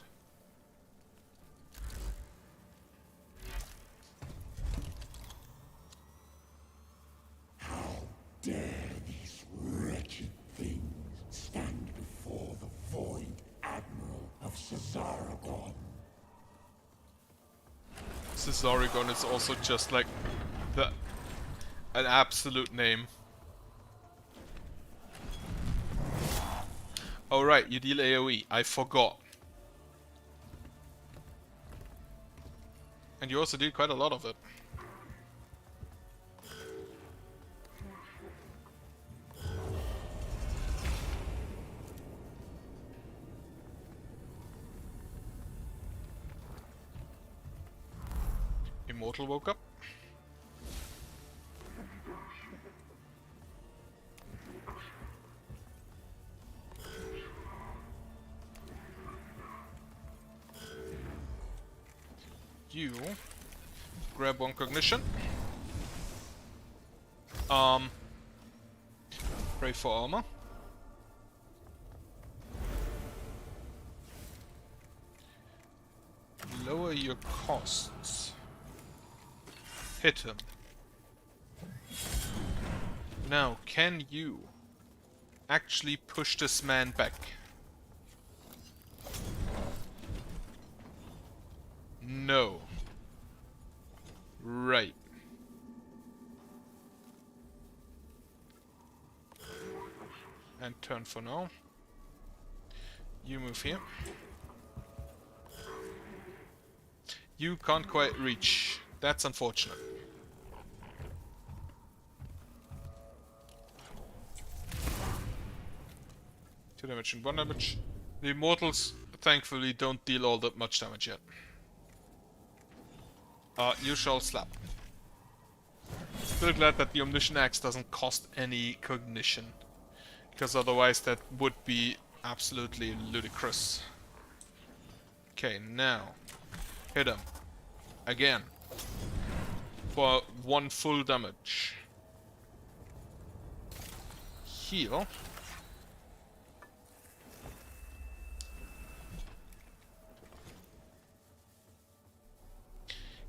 Dare these wretched things stand before the Void Admiral of Cesaragon? Cesaragon is also just like an absolute name. Oh right, you deal AoE. I forgot. And you also deal quite a lot of it. Immortal woke up. You grab one cognition. Pray for armor. Lower your costs. Hit him. Now, can you actually push this man back? No. Right. And turn for now. You move here. You can't quite reach. That's unfortunate. 2 damage and 1 damage. The Immortals, thankfully, don't deal all that much damage yet. You shall slap. Still glad that the Omniscient Axe doesn't cost any cognition. Because otherwise that would be absolutely ludicrous. Okay, now. Hit him. again. For 1 full damage. Heal.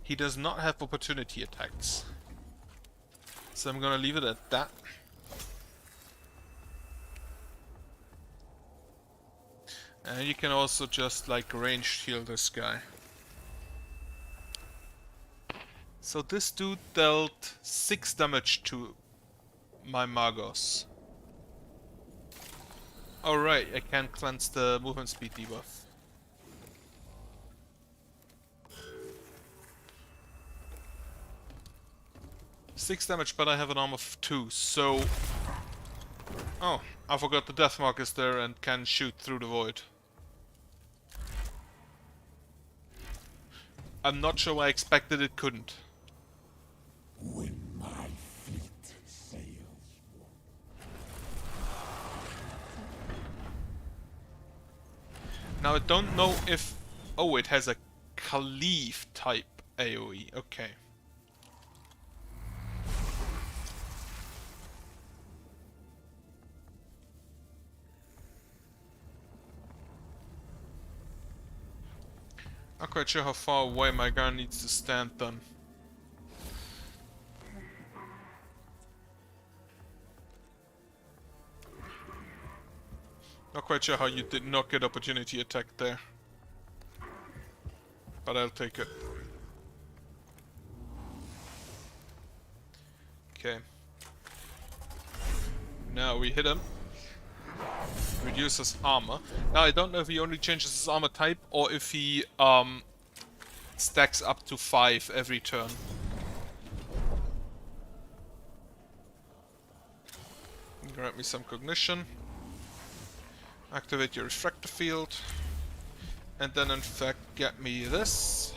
He does not have opportunity attacks. So I'm gonna leave it at that. And you can also just like ranged heal this guy. So this dude dealt 6 damage to my Magos. Alright, I can cleanse the movement speed debuff. Six damage, but I have an arm of 2, so... Oh, I forgot the death mark is there and can shoot through the void. I'm not sure why I expected it couldn't. When my fleet sails. Now I don't know if... Oh, it has a Cleave type AoE, okay. Not quite sure how far away my gun needs to stand then. Not quite sure how you did not get opportunity attack there. But I'll take it. Okay. Now we hit him. Reduces armor. Now I don't know if he only changes his armor type or if he stacks up to 5 every turn. Grab me some cognition. Activate your refractor field. And then in fact get me this.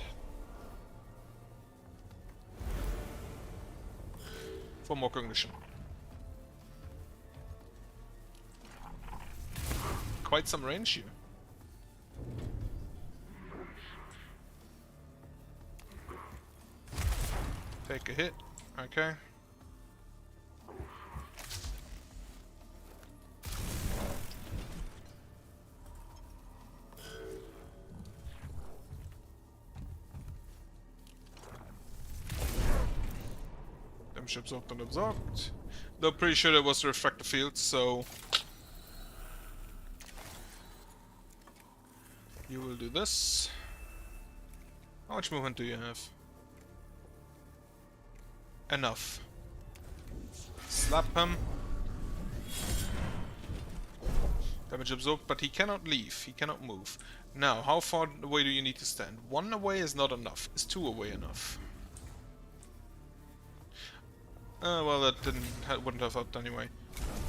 For more cognition. Quite some range here. Take a hit. Okay. Damage absorbed and absorbed. Though pretty sure it was the refractor field, so you will do this. How much movement do you have? Enough. Slap him. Damage absorbed, but he cannot leave. He cannot move. Now, how far away do you need to stand? 1 away is not enough. Is 2 away enough? Well, that wouldn't have helped anyway.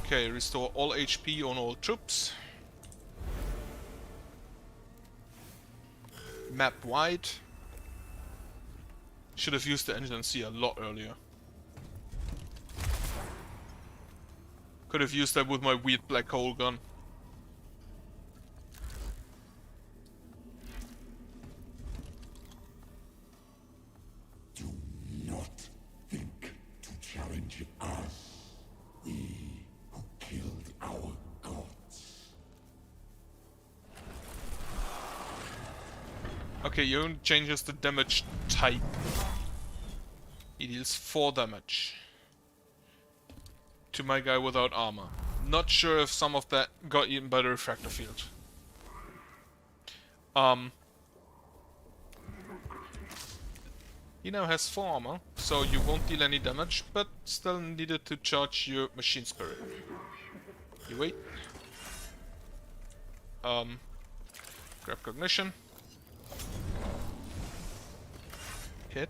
Okay, restore all HP on all troops. Map wide. Should have used the engine C a lot earlier. Could have used that with my weird black hole gun. Do not think to challenge us. We who killed our gods. Okay, he only changes the damage type. He deals 4 damage to my guy without armor. Not sure if some of that got eaten by the refractor field. He now has 4 armor, so you won't deal any damage, but still needed to charge your machine spirit. You wait. Grab cognition. Hit.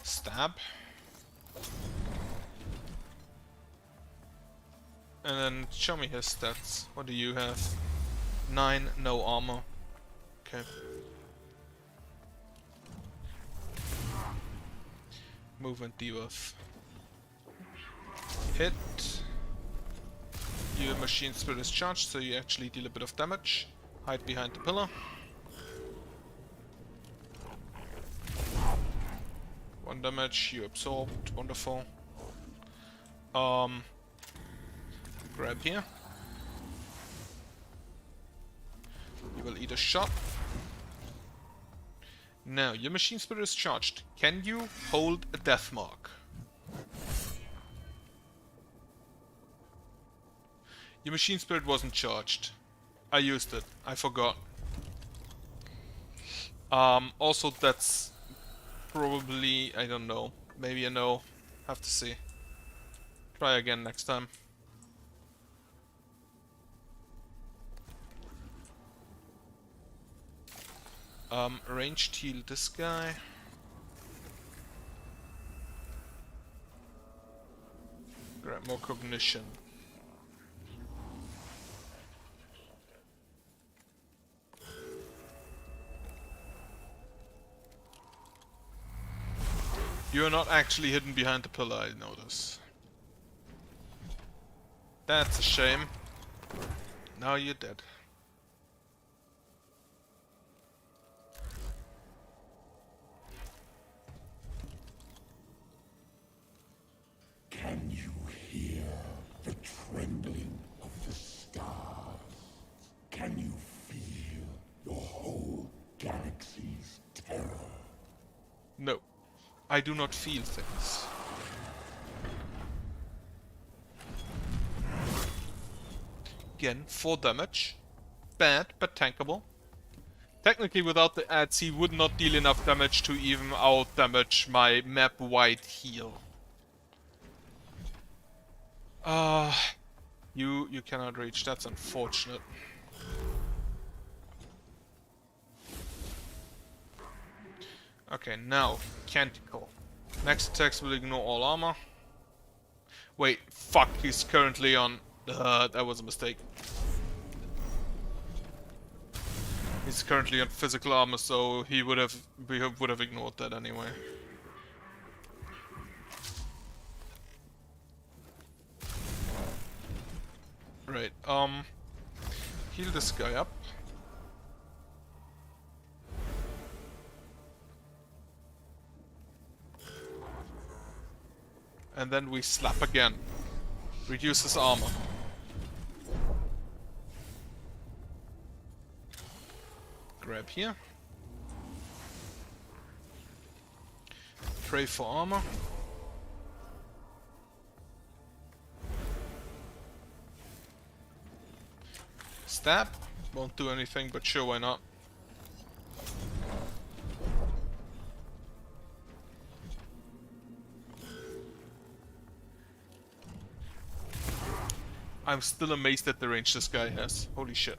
Stab. And then show me his stats. What do you have? 9, no armor. Okay. Movement debuff. Hit. Your machine spirit is charged, so you actually deal a bit of damage. Hide behind the pillar. One damage, you absorbed, wonderful. Grab here. You will eat a shot. Now, your machine spirit is charged. Can you hold a death mark? Your machine spirit wasn't charged. I used it. I forgot. Also, that's probably, I don't know. Maybe a no. Have to see. Try again next time. Ranged heal this guy. Grab more cognition. You're not actually hidden behind the pillar, I notice. That's a shame. Now you're dead. Can you hear the trembling of the stars? Can you feel the whole galaxy's terror? No. I do not feel things. Again, 4 damage. Bad, but tankable. Technically, without the ads, he would not deal enough damage to even out-damage my map-wide heal. You cannot reach. That's unfortunate. Okay, now, Canticle. Next attacks will ignore all armor. Wait, fuck, he's currently on... that was a mistake. He's currently on physical armor, so we would have ignored that anyway. Right, heal this guy up. And then we slap again. Reduce his armor. Grab here. Pray for armor. Stab. Won't do anything, but sure, why not? I'm still amazed at the range this guy has. Holy shit.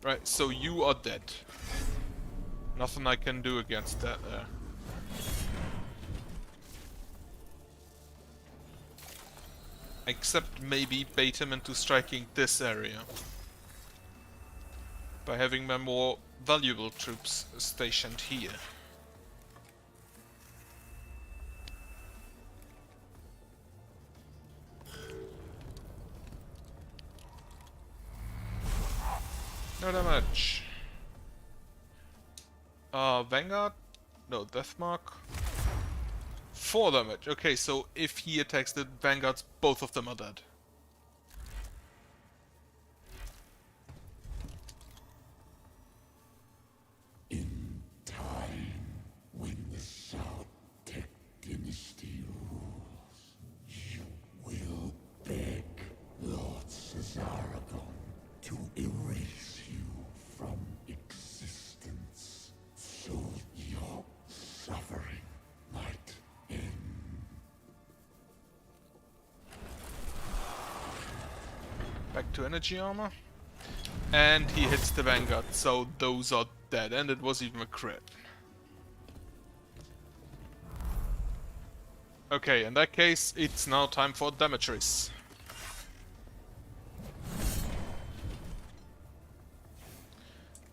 Right, so you are dead. Nothing I can do against that there. Except maybe bait him into striking this area. By having my more valuable troops stationed here. No damage. Vanguard? No, Deathmark. 4 damage. Okay, so if he attacks the Vanguards, both of them are dead. In time, when the South-Tech dynasty rules, you will beg Lord Cesaragon to erase you from existence, so your suffering might end. Back to energy armor. And he hits the Vanguard, so those are dead. And it was even a crit. Okay, in that case, it's now time for damageries.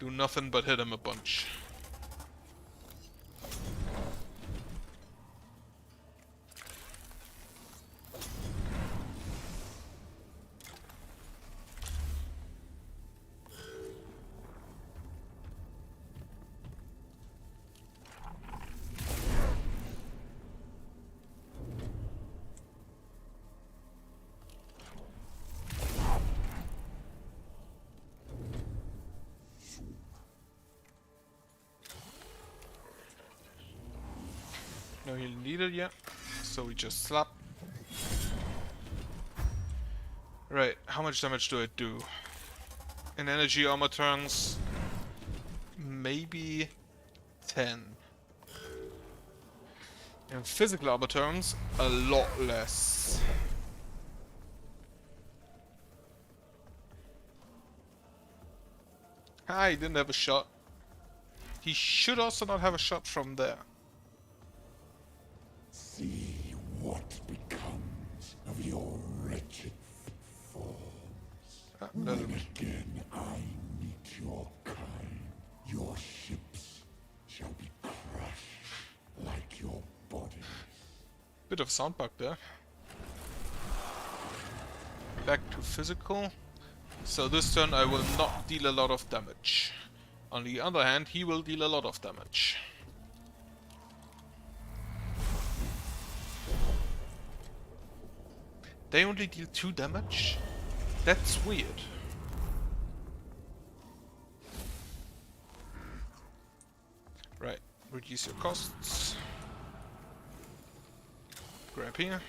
do nothing but hit him a bunch. No heal needed yet, so we just slap. Right, how much damage do I do? In energy armor turns, maybe 10. In physical armor terms, a lot less. Ah, he didn't have a shot. He should also not have a shot from there. See what becomes of your wretched forms. When again I meet your kind, your ships shall be crushed like your bodies. Bit of sound bug there. Back to physical. So this turn I will not deal a lot of damage. On the other hand, he will deal a lot of damage. They only deal 2 damage? That's weird. Right, reduce your costs. Grab here.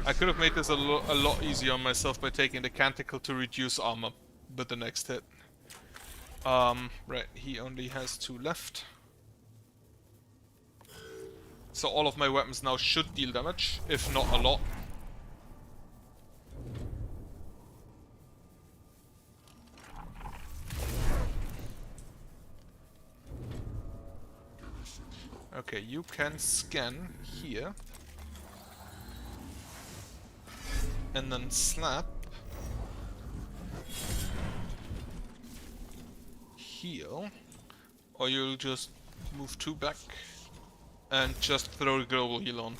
I could have made this a lot easier on myself by taking the Canticle to reduce armor with the next hit. Right, he only has 2 left. So all of my weapons now should deal damage, if not a lot. Okay, you can scan here. And then slap. Heal. Or you'll just move 2 back. And just throw the global heal on.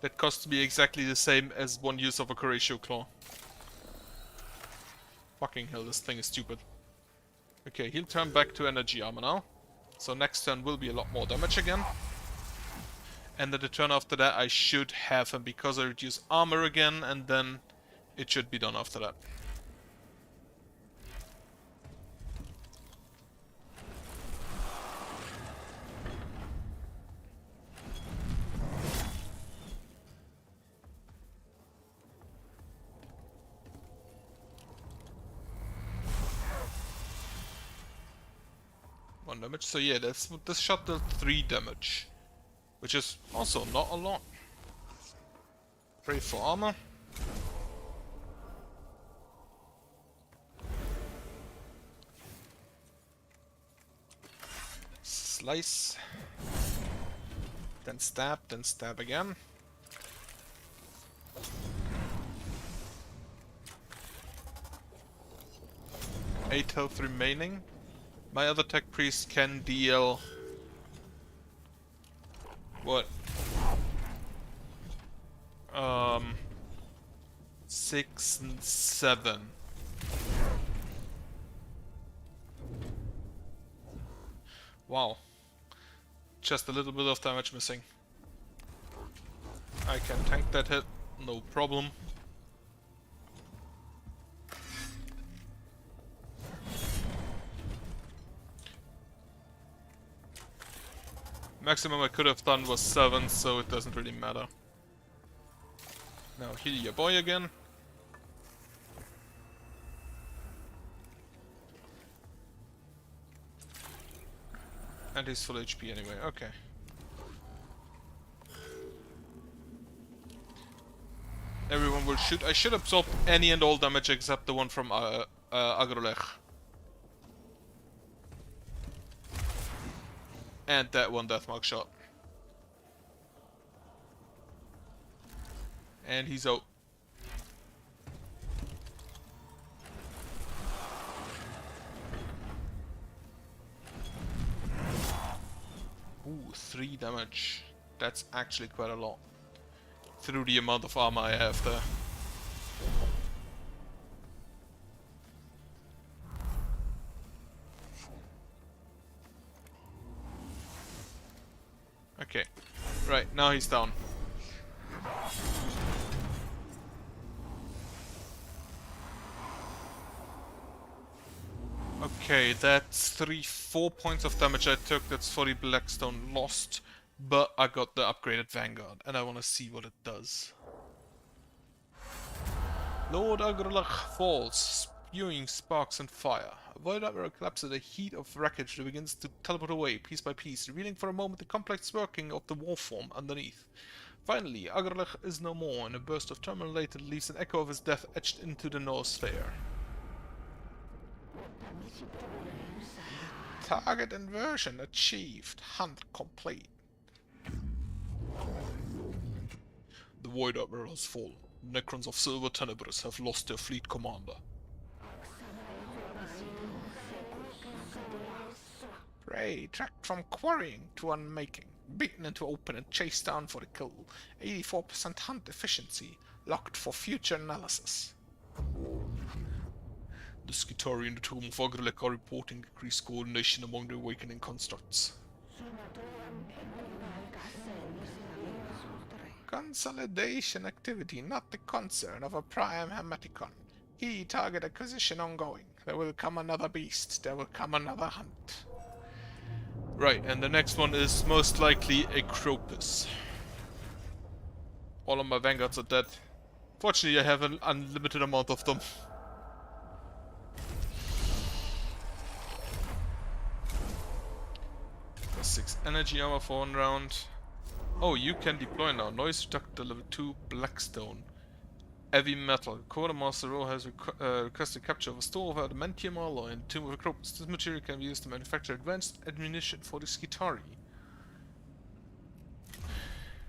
That costs me exactly the same as 1 use of a Kalypso Claw. Fucking hell, this thing is stupid. Okay, he'll turn back to energy armor now. So next turn will be a lot more damage again. And then the turn after that I should have him because I reduce armor again, and then it should be done after that. Damage. So yeah, this shot dealt 3 damage, which is also not a lot. Pray for armor. Slice. Then stab again. Eight health remaining. My other tech priest can deal... what? 6 and 7. Wow. Just a little bit of damage missing. I can tank that hit, no problem. Maximum I could have done was 7, so it doesn't really matter. Now heal your boy again. And he's full HP anyway, okay. Everyone will shoot. I should absorb any and all damage except the one from Agrolech. And that one deathmark shot. And he's out. Ooh, 3 damage. That's actually quite a lot. Through the amount of armor I have there. Okay. Right, now he's down. Okay, that's 4 points of damage I took. That's 40 Blackstone lost. But I got the upgraded Vanguard, and I want to see what it does. Lord Agrelach falls, spewing sparks and fire. Void Admiral collapses at the heat of wreckage that begins to teleport away, piece by piece, revealing for a moment the complex working of the warform underneath. Finally, Agrelach is no more, and a burst of turmoil later leaves an echo of his death etched into the noosphere. Target inversion achieved. Hunt complete. The Void Admiral has fallen. Necrons of Silver Tenebris have lost their fleet commander. Prey tracked from quarrying to unmaking. Beaten into open and chased down for the kill. 84% hunt efficiency. Locked for future analysis. The Skitari in the Tomb of Agrelach are reporting decreased coordination among the awakening constructs. Consolidation activity, not the concern of a prime Hermeticon. Key target acquisition ongoing. There will come another beast. There will come another hunt. Right, and the next one is most likely a Crocus. All of my Vanguards are dead. Fortunately, I have an unlimited amount of them. Plus 6 energy armor for 1 round. Oh, you can deploy now. Noise reductor level 2 Blackstone. Heavy metal. Quartermaster Row has requested capture of a store of adamantium alloy in the Tomb of Acropus. This material can be used to manufacture advanced ammunition for the Skitari.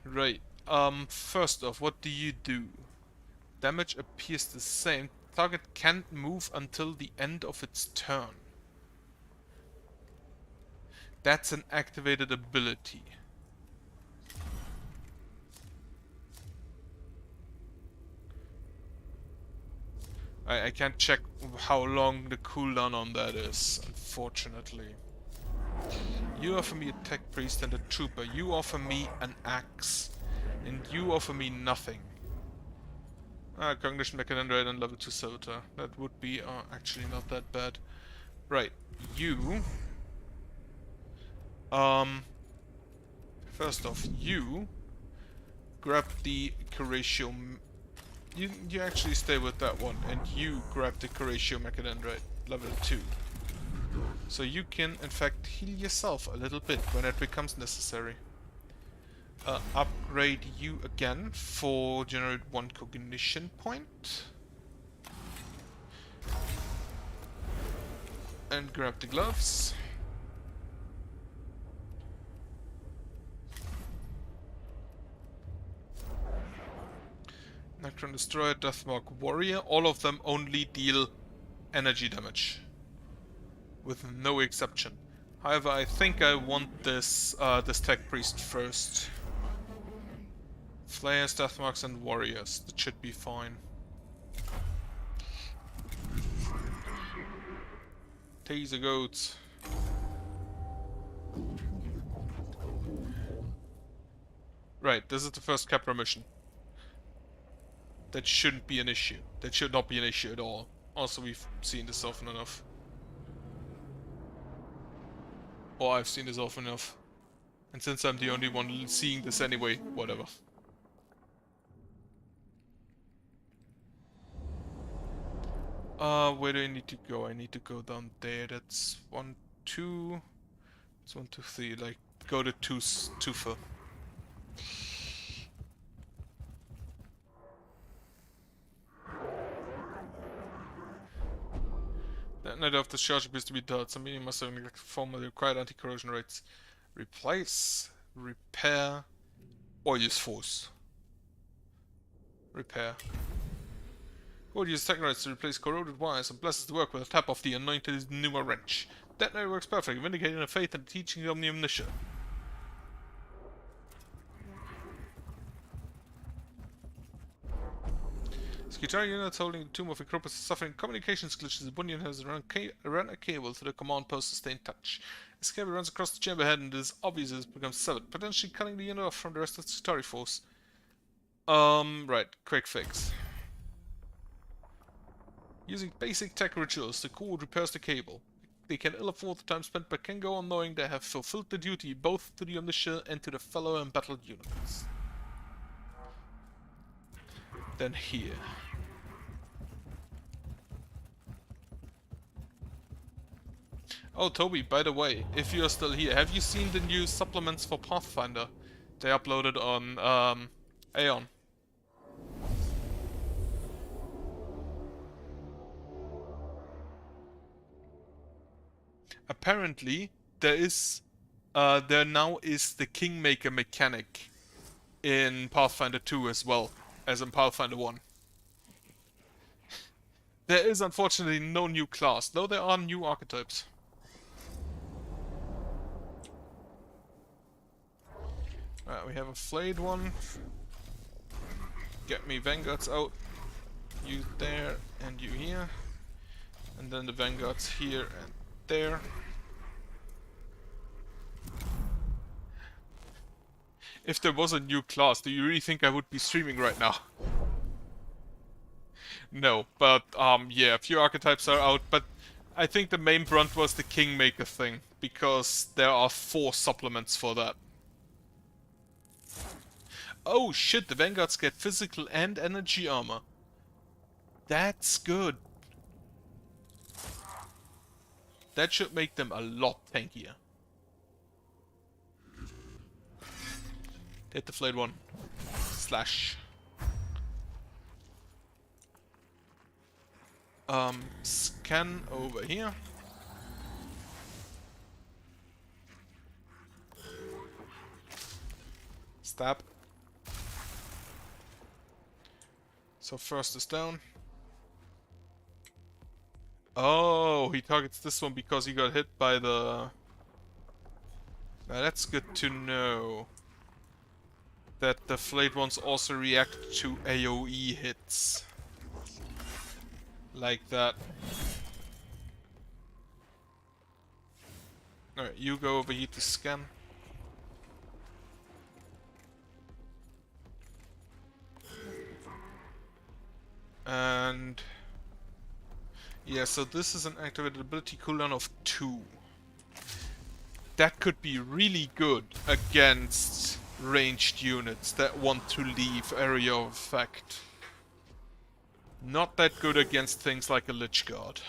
Right. First off, what do you do? Damage appears the same. Target can't move until the end of its turn. That's an activated ability. I can't check how long the cooldown on that is, unfortunately. You offer me a tech priest and a trooper. You offer me an axe. And you offer me nothing. Cognition Mechanic and level 2 Servitor. That would be actually not that bad. Right, you... First off, you... grab the Curatio... You actually stay with that one, and you grab the Curatio Mechadendrite, level 2. So you can, in fact, heal yourself a little bit when it becomes necessary. Upgrade you again for generate 1 cognition point. And grab the gloves. Necron Destroyer, Deathmark Warrior, all of them only deal energy damage. With no exception. However, I think I want this Tech Priest first. Flayers, Deathmarks and Warriors. That should be fine. Taser goats. Right, this is the first Capra mission. That shouldn't be an issue. That should not be an issue at all. Also, we've seen this often enough. Or I've seen this often enough. And since I'm the only one seeing this anyway, whatever. Where do I need to go? I need to go down there. That's 1, 2... It's 1, 2, 3. Like, go to 2 for. That net of discharge appears to be dull. Some medium must have form of the required anti-corrosion rates. Replace, repair, or use force. Repair. Code uses technology to replace corroded wires and blesses the work with a tap of the anointed Numa wrench. Detonator works perfectly, vindicating the faith and the teaching of the Omniscient. Security units holding the Tomb of Acropus is suffering communications glitches. The unit has run a cable to the command post to stay in touch. This cable runs across the chamber head and it is obvious it becomes severed, potentially cutting the unit off from the rest of the Security force. Right, quick fix. Using basic tech rituals, the core repairs the cable. They can ill afford the time spent, but can go on knowing they have fulfilled the duty both to the Omniscient and to the fellow embattled units. Then here. Oh, Toby, by the way, if you're still here, have you seen the new supplements for Pathfinder? They uploaded on, Aeon. Apparently, there now is the Kingmaker mechanic in Pathfinder 2 as well, as in Pathfinder 1. There is unfortunately no new class, though there are new archetypes. We have a flayed one. Get me Vanguards out. You there and you here. And then the Vanguards here and there. If there was a new class, do you really think I would be streaming right now? No, but yeah, a few archetypes are out, but I think the main brunt was the Kingmaker thing, because there are 4 supplements for that. Oh shit, the Vanguards get physical and energy armor. That's good. That should make them a lot tankier. Hit the flayed one. Slash. Scan over here. Stab. So first is down. Oh, he targets this one because he got hit by the... Now that's good to know. That the flayed ones also react to AoE hits. Like that. Alright, you go over here to scan. And... yeah, so this is an activated ability cooldown of 2. That could be really good against ranged units that want to leave area of effect. Not that good against things like a Lich Guard.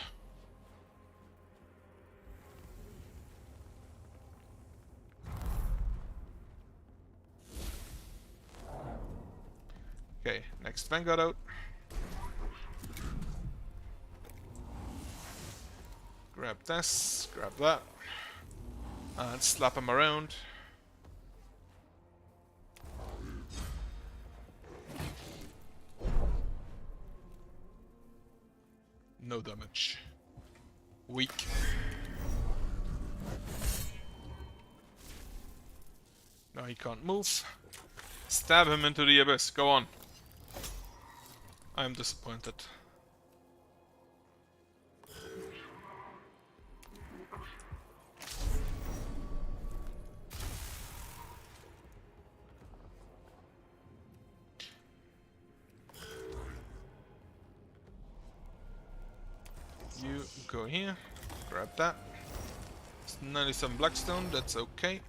Okay, next Vanguard out. Grab this, grab that, and slap him around. No damage. Weak. Now he can't move. Stab him into the abyss, go on. I am disappointed. You go here, grab that. It's 97 Blackstone, that's okay.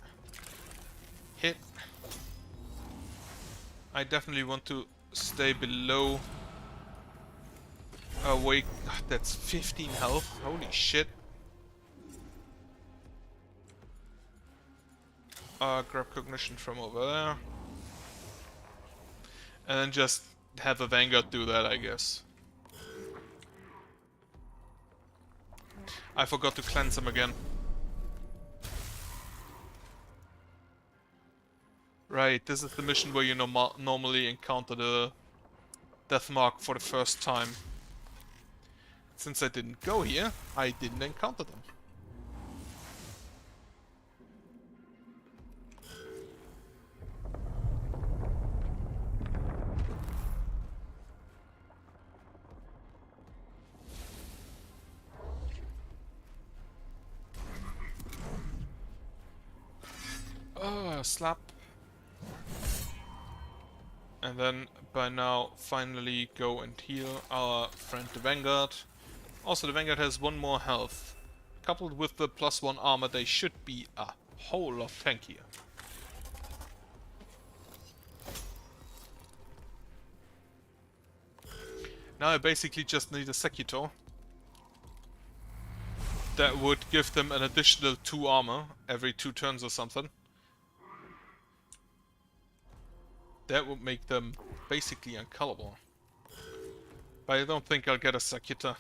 Hit. I definitely want to stay below. Oh wait, that's 15 health, holy shit. Grab cognition from over there. And then just have a Vanguard do that, I guess. I forgot to cleanse him again. Right, this is the mission where you normally encounter the Deathmark for the first time. Since I didn't go here, I didn't encounter them. Slap. And then, by now, finally go and heal our friend the Vanguard. Also, the Vanguard has 1 more health. Coupled with the +1 armor, they should be a whole lot tankier. Now I basically just need a Secutor. That would give them an additional 2 armor every 2 turns or something. That would make them basically unkillable. But I don't think I'll get a Secutor.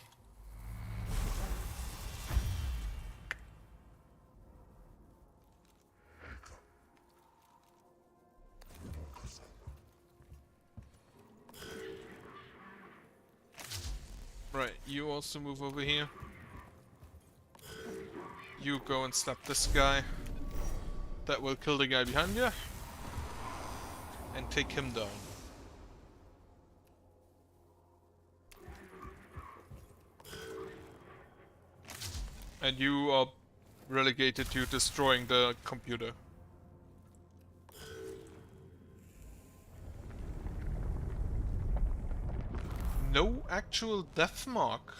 Right, you also move over here. You go and slap this guy. That will kill the guy behind you. And take him down. And you are relegated to destroying the computer. No actual death mark.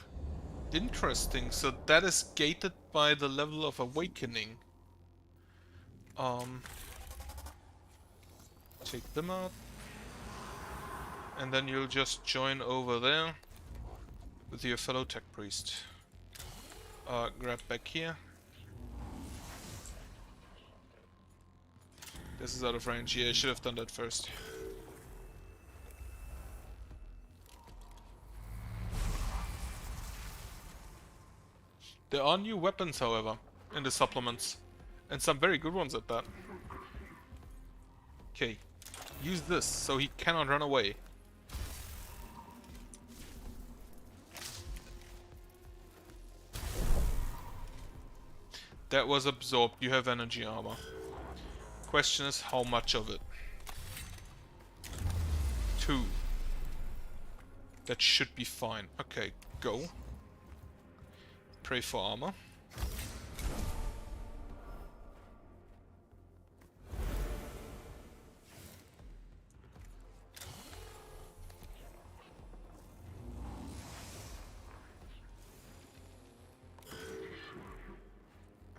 Interesting, so that is gated by the level of awakening. Take them out. And then you'll just join over there with your fellow tech priest. Grab back here. This is out of range. Yeah, I should have done that first. There are new weapons, however, in the supplements. And some very good ones at that. Okay. Use this so he cannot run away. That was absorbed. You have energy armor. Question is how much of it? 2. That should be fine. Okay, go. Pray for armor.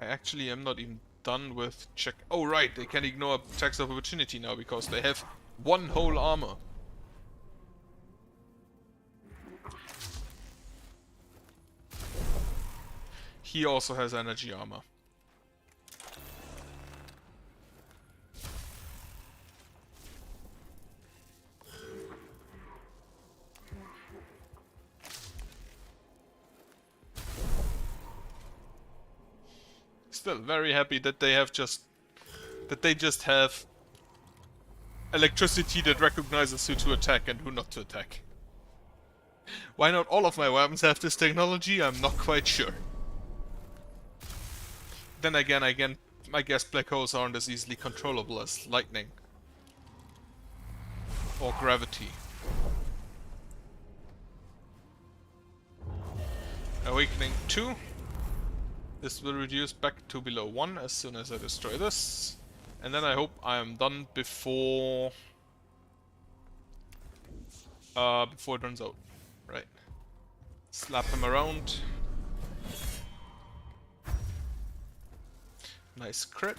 I actually am not even done with check. Oh right, they can ignore attacks of opportunity now because they have 1 whole armor. He also has energy armor. Still very happy that they have just have electricity that recognizes who to attack and who not to attack. Why not all of my weapons have this technology? I'm not quite sure. Then again, I guess black holes aren't as easily controllable as lightning. Or gravity. Awakening 2. This will reduce back to below 1 as soon as I destroy this. And then I hope I am done before it runs out. Right. Slap him around. Nice crit.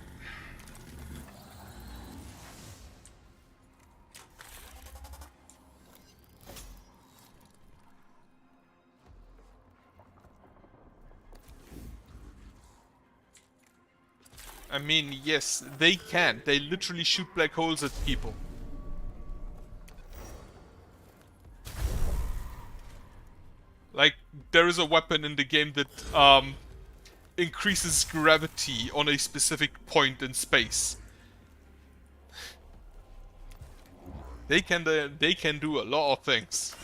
I mean, yes, they can. They literally shoot black holes at people. Like, there is a weapon in the game that increases gravity on a specific point in space. They can do a lot of things.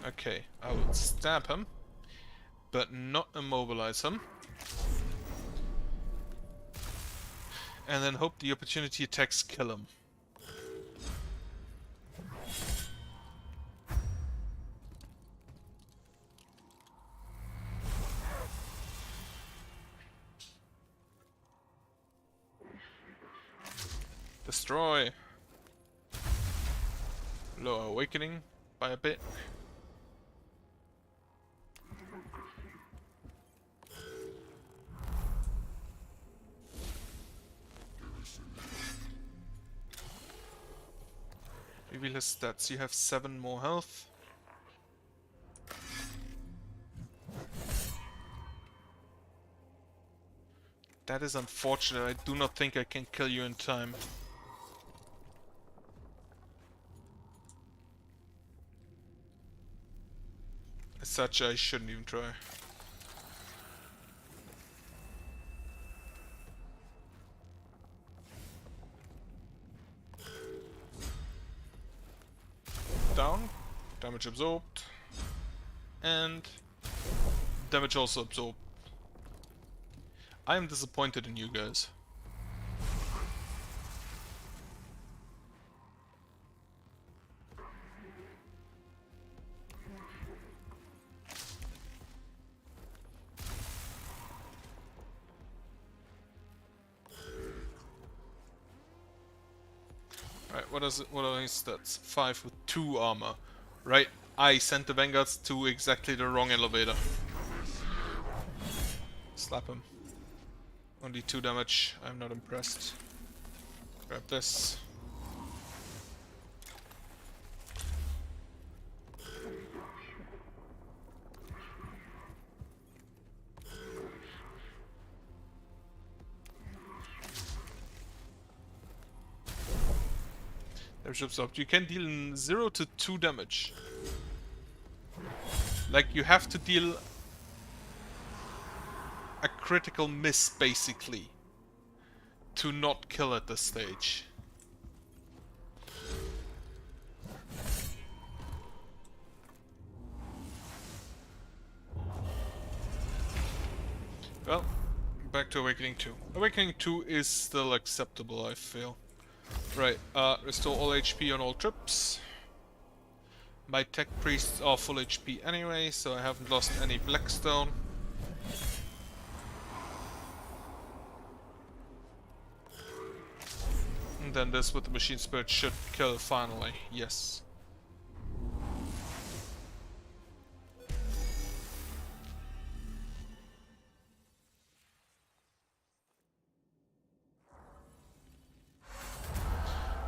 Okay, I will stab him, but not immobilize him. And then hope the opportunity attacks kill him. Destroy. Lower awakening by a bit. Reveal his stats. You have 7 more health. That is unfortunate. I do not think I can kill you in time. As such, I shouldn't even try. Down. Damage absorbed. And damage also absorbed. I am disappointed in you guys. Right, what are his stats? 5 with 2 armor. Right, I sent the Vanguards to exactly the wrong elevator. Slap him. Only 2 damage, I'm not impressed. Grab this. Damage absorbed. You can deal 0 to 2 damage. Like, you have to deal a critical miss, basically, to not kill at this stage. Well, back to Awakening 2. Awakening 2 is still acceptable, I feel. Right, restore all HP on all troops. My tech priests are full HP anyway, so I haven't lost any Blackstone. And then this with the Machine Spirit should kill finally, yes.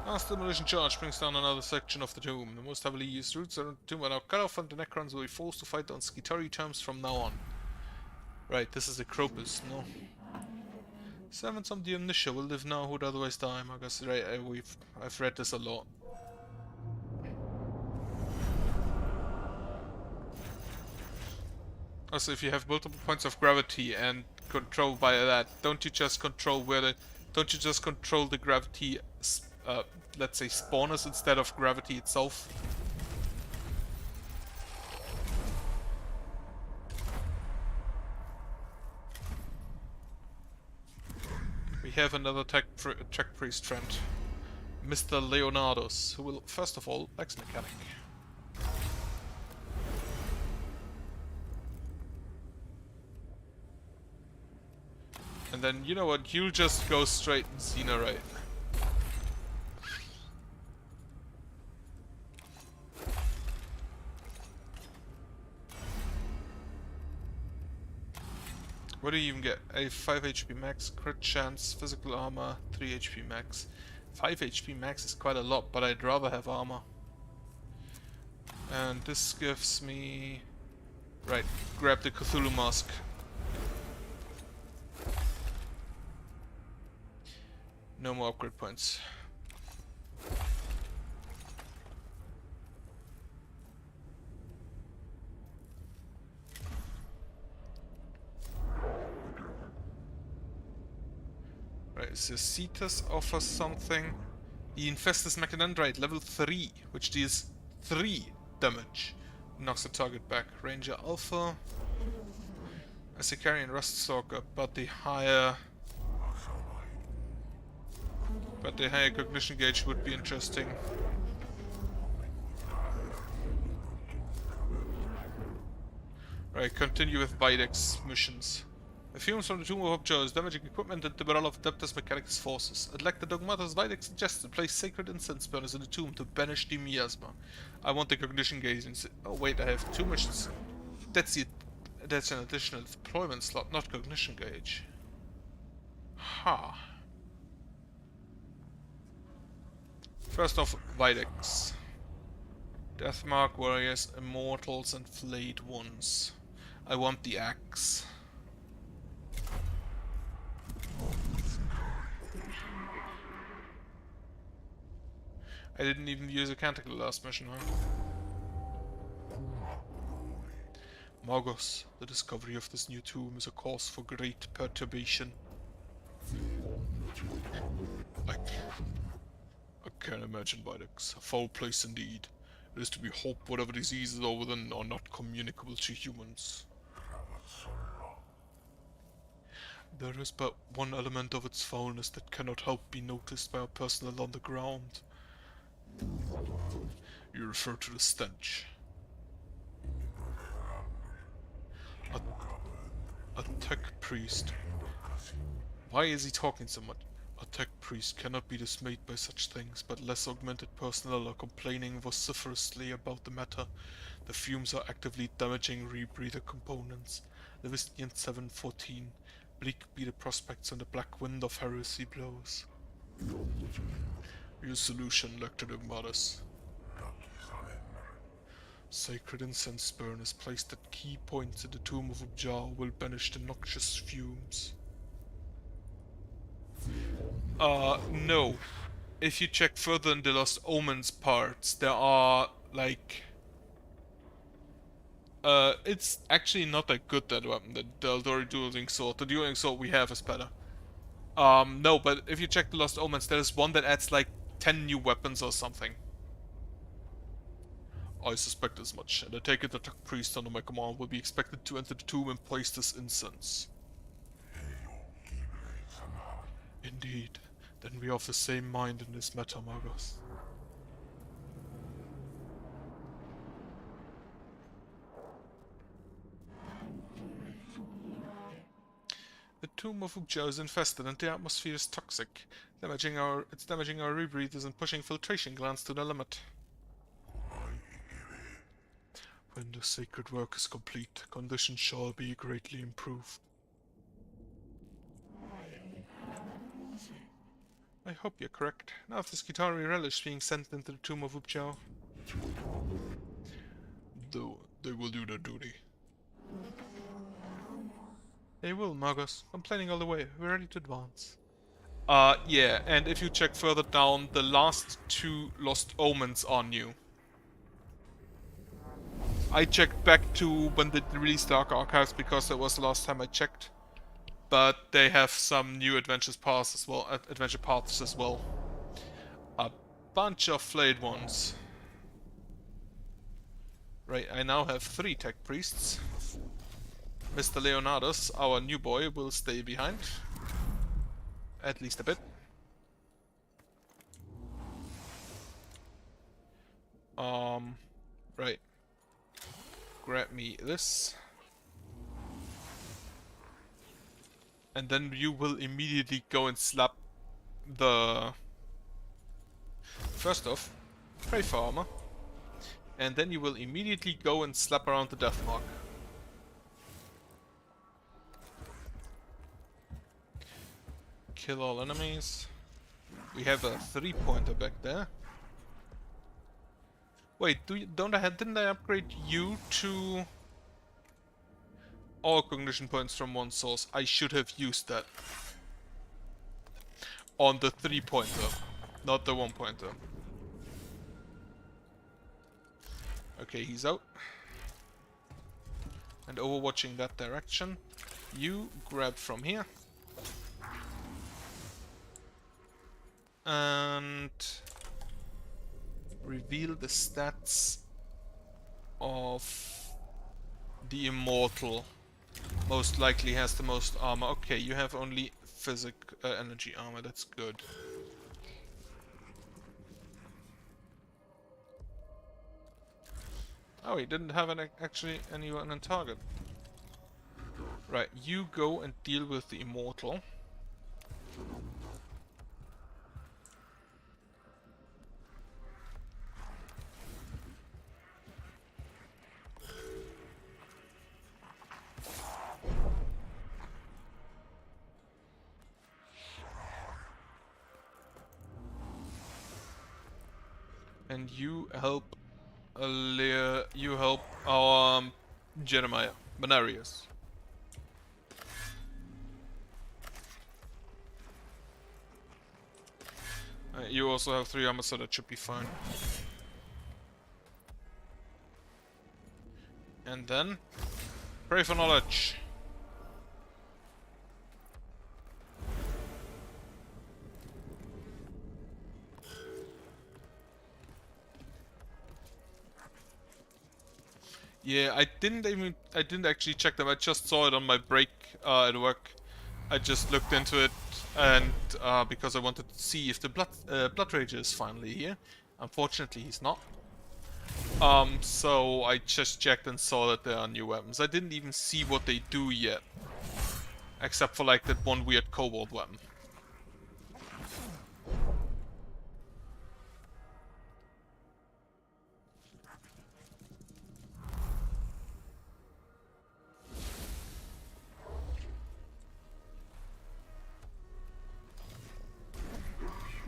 Last demolition charge brings down another section of the tomb. The most heavily used routes around the tomb are now cut off and the Necrons will be forced to fight on Skitarii terms from now on. Right, this is the Acropus, no? Servants of the Omniscia will live now who would otherwise die. Marcus, right, I've read this a lot. Also, if you have multiple points of gravity and control by that, don't you just control the gravity, let's say, spawners instead of gravity itself? We have another tech priest friend, Mr. Leonardus, who will first of all Lex Mechanic. And then, you know what, you'll just go straight in Xena, right? What do you even get? A 5 HP max, crit chance, physical armor, 3 HP max. 5 HP max is quite a lot, but I'd rather have armor. And this gives me... Right, grab the Cthulhu mask. No more upgrade points. Right, so Cetus offers something. The Infestus Mechadendrite, level 3, which deals 3 damage. Knocks the target back. Ranger Alpha. A Sicarian Ruststalker, but the higher cognition gauge would be interesting. Right, continue with Videx missions. The fumes from the Tomb of Objo is damaging equipment and the morale of Adeptus Mechanicus forces. Like the Dogmatas, Videx suggested place sacred incense burners in the tomb to banish the miasma. I want the cognition gauge. Oh wait, I have 2 missions. That's an additional deployment slot, not cognition gauge. Ha. First off, Videx. Deathmark warriors, immortals, and flayed ones. I want the axe. I didn't even use a canticle last mission, huh? Magos, the discovery of this new tomb is a cause for great perturbation. I can't imagine, Videx. A foul place indeed. It is to be hoped whatever diseases over them are not communicable to humans. There is but one element of its foulness that cannot help be noticed by our personnel on the ground. You refer to the stench. A tech priest. Why is he talking so much? A tech priest cannot be dismayed by such things, but less augmented personnel are complaining vociferously about the matter. The fumes are actively damaging rebreather components. Levistian 714. Bleak be the prospects and the black wind of heresy blows. Your solution, Lector Dogmatus. Sacred incense burn is placed at key points in the Tomb of Ubjar will banish the noxious fumes. No. If you check further in the Lost Omens parts, there are, like... it's actually not that good, that weapon, the Eldori Dueling Sword. The Dueling Sword we have is better. No, but if you check the Lost Omens, there's one that adds, like, 10 new weapons or something. I suspect as much, and I take it that the priest under my command will be expected to enter the tomb and place this incense. Indeed. Then we are of the same mind in this matter, Magos. The Tomb of Ubjar is infested and the atmosphere is toxic. It's damaging our rebreathers and pushing filtration glands to the limit. When the sacred work is complete, conditions shall be greatly improved. I hope you're correct. Now if the Skitarii relish being sent into the Tomb of Ubjar. Though they will do their duty. They will, Magos. Complaining all the way. We're ready to advance. Yeah, and if you check further down, the last 2 Lost Omens are new. I checked back to when they released Dark Archives because that was the last time I checked. But they have some new adventure paths as well. A bunch of flayed ones. Right, I now have 3 tech priests. Mr. Leonardus, our new boy, will stay behind. At least a bit. Right. Grab me this. And then you will immediately go and slap the... First off, pray for armor. And then you will immediately go and slap around the death mark. Kill all enemies. We have a 3-pointer back there. Wait, didn't I upgrade you to all cognition points from one source? I should have used that. on the 3-pointer, not the 1-pointer. Okay, he's out. And overwatching that direction, you grab from here. And reveal the stats of the Immortal. Most likely has the most armor. Okay, you have only energy armor, that's good. Oh, he didn't have actually anyone on target. Right, you go and deal with the Immortal. And you help our Jeremiah, Mechanicus. You also have 3 armor, so that should be fine. And then, pray for knowledge. Yeah, I didn't actually check them. I just saw it on my break at work. I just looked into it, and because I wanted to see if the Blood Rage is finally here. Unfortunately, he's not. So I just checked and saw that there are new weapons. I didn't even see what they do yet, except for like that one weird kobold weapon.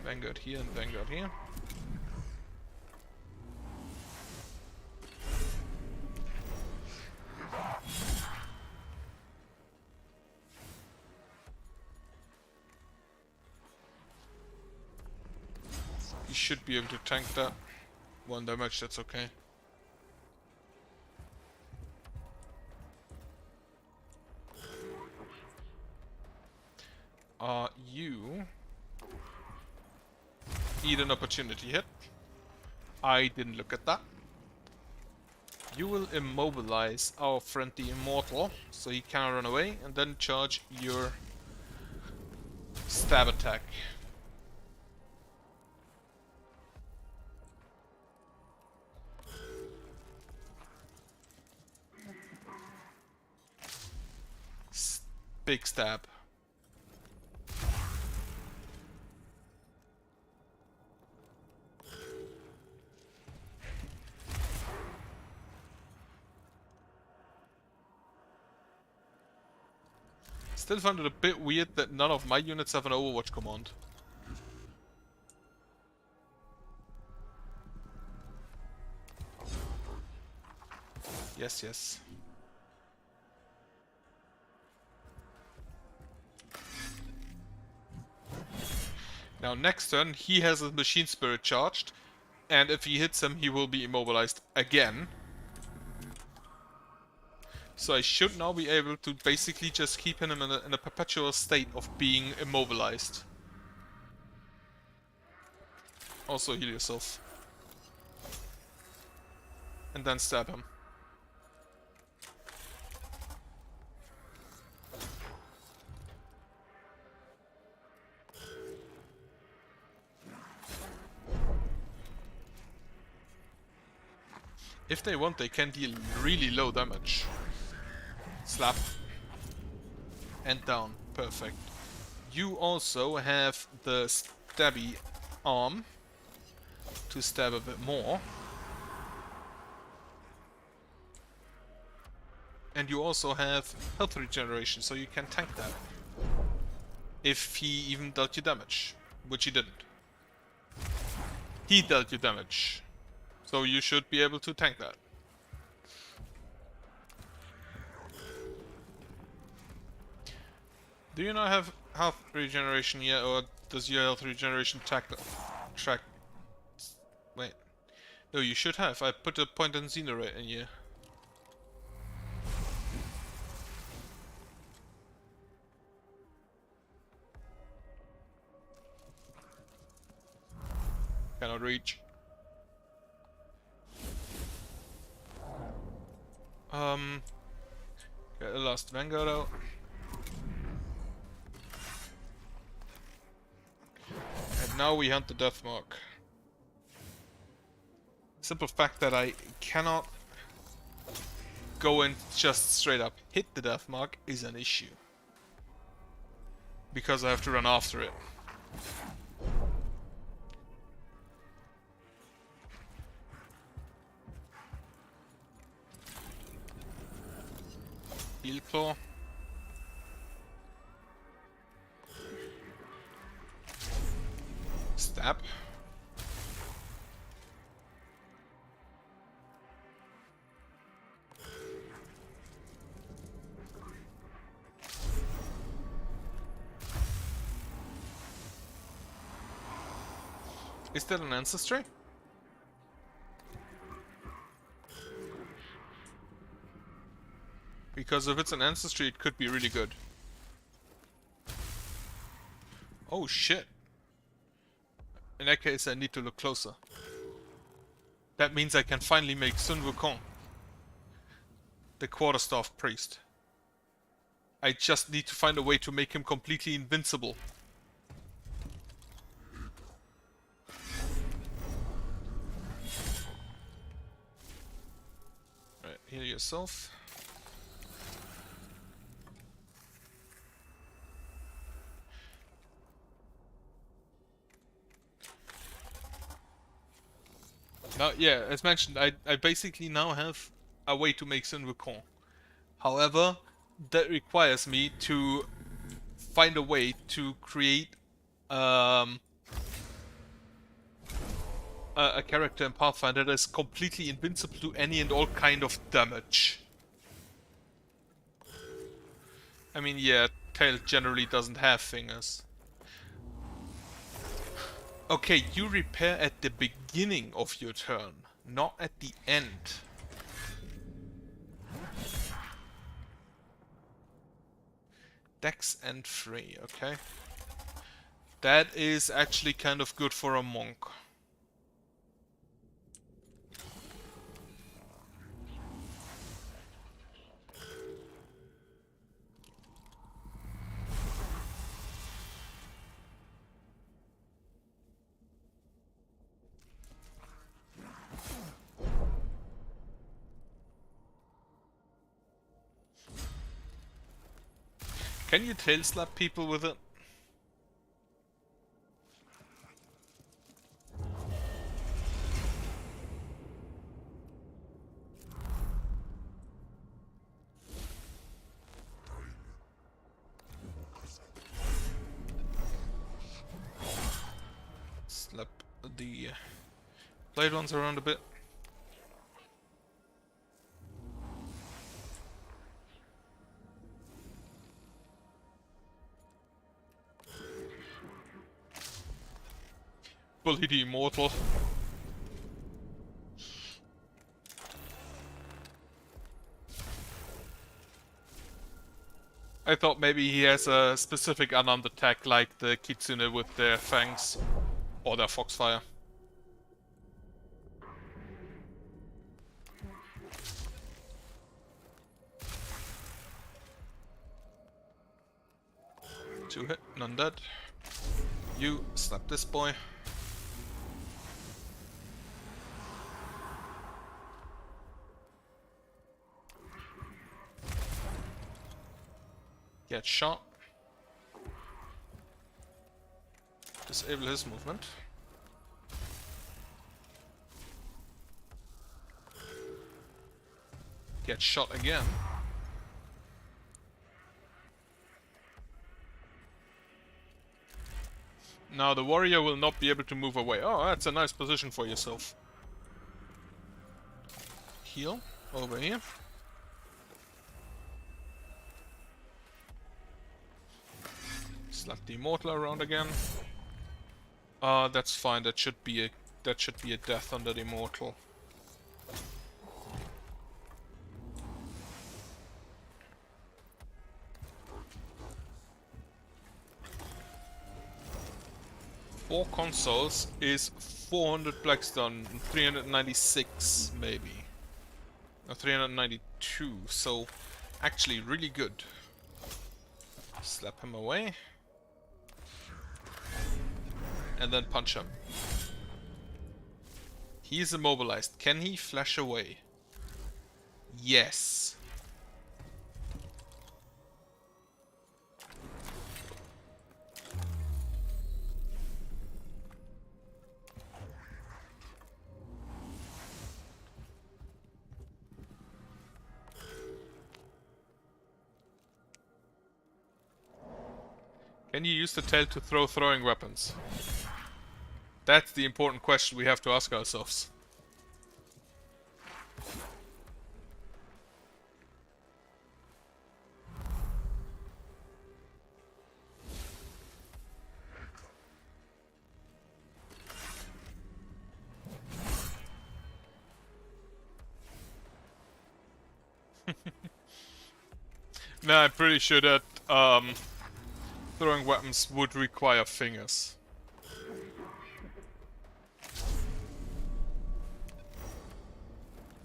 Vanguard here and Vanguard here. You should be able to tank that. 1 damage, that's okay. You need an opportunity hit. I didn't look at that. You will immobilize our friend the Immortal, so he cannot run away, and then charge your stab attack. Big stab. Still found it a bit weird that none of my units have an Overwatch command. Yes, yes. Now next turn he has a Machine Spirit charged, and if he hits him he will be immobilized again. So I should now be able to basically just keep him in a perpetual state of being immobilized. Also heal yourself. And then stab him. If they want, they can deal really low damage. Slap. And down. Perfect. You also have the stabby arm to stab a bit more. And you also have health regeneration, so you can tank that. If he even dealt you damage. Which he didn't. He dealt you damage. So you should be able to tank that. Do you not have health regeneration yet, or does your health regeneration track? Wait. No, you should have. I put a point and Xeno rate in here. Cannot reach. Get the last Vanguard out. And now we hunt the Death Mark. Simple fact that I cannot go and just straight up hit the Death Mark is an issue. Because I have to run after it. Heel Claw. Stab. Is that an ancestry? Because if it's an ancestry, it could be really good. Oh shit. In that case, I need to look closer. That means I can finally make Sun Wukong the Quarterstaff Priest. I just need to find a way to make him completely invincible. Right, heal yourself. Now, yeah, as mentioned, I basically now have a way to make Sun Wukong. However, that requires me to find a way to create a character in Pathfinder that is completely invincible to any and all kind of damage. I mean, yeah, Tail generally doesn't have fingers. Okay, you repair at the beginning of your turn, not at the end. Dex and free, okay. That is actually kind of good for a monk. Can you tail slap people with it? Slap the blade ones around a bit. Bully the Immortal. I thought maybe he has a specific unarmed attack like the Kitsune with their fangs or their Foxfire. Two hit, none dead. You slap this boy. Get shot. Disable his movement. Get shot again. Now the warrior will not be able to move away. Oh, that's a nice position for yourself. Heal over here. Slap the Immortal around again. That's fine. That should be a death on that immortal. Four consoles is 400 Blackstone, 396 maybe. Or 392, so actually really good. Slap him away. And then punch him. He is immobilized. Can he flash away? Yes. Can you use the tail to throw throwing weapons? That's the important question we have to ask ourselves. No, I'm pretty sure that throwing weapons would require fingers.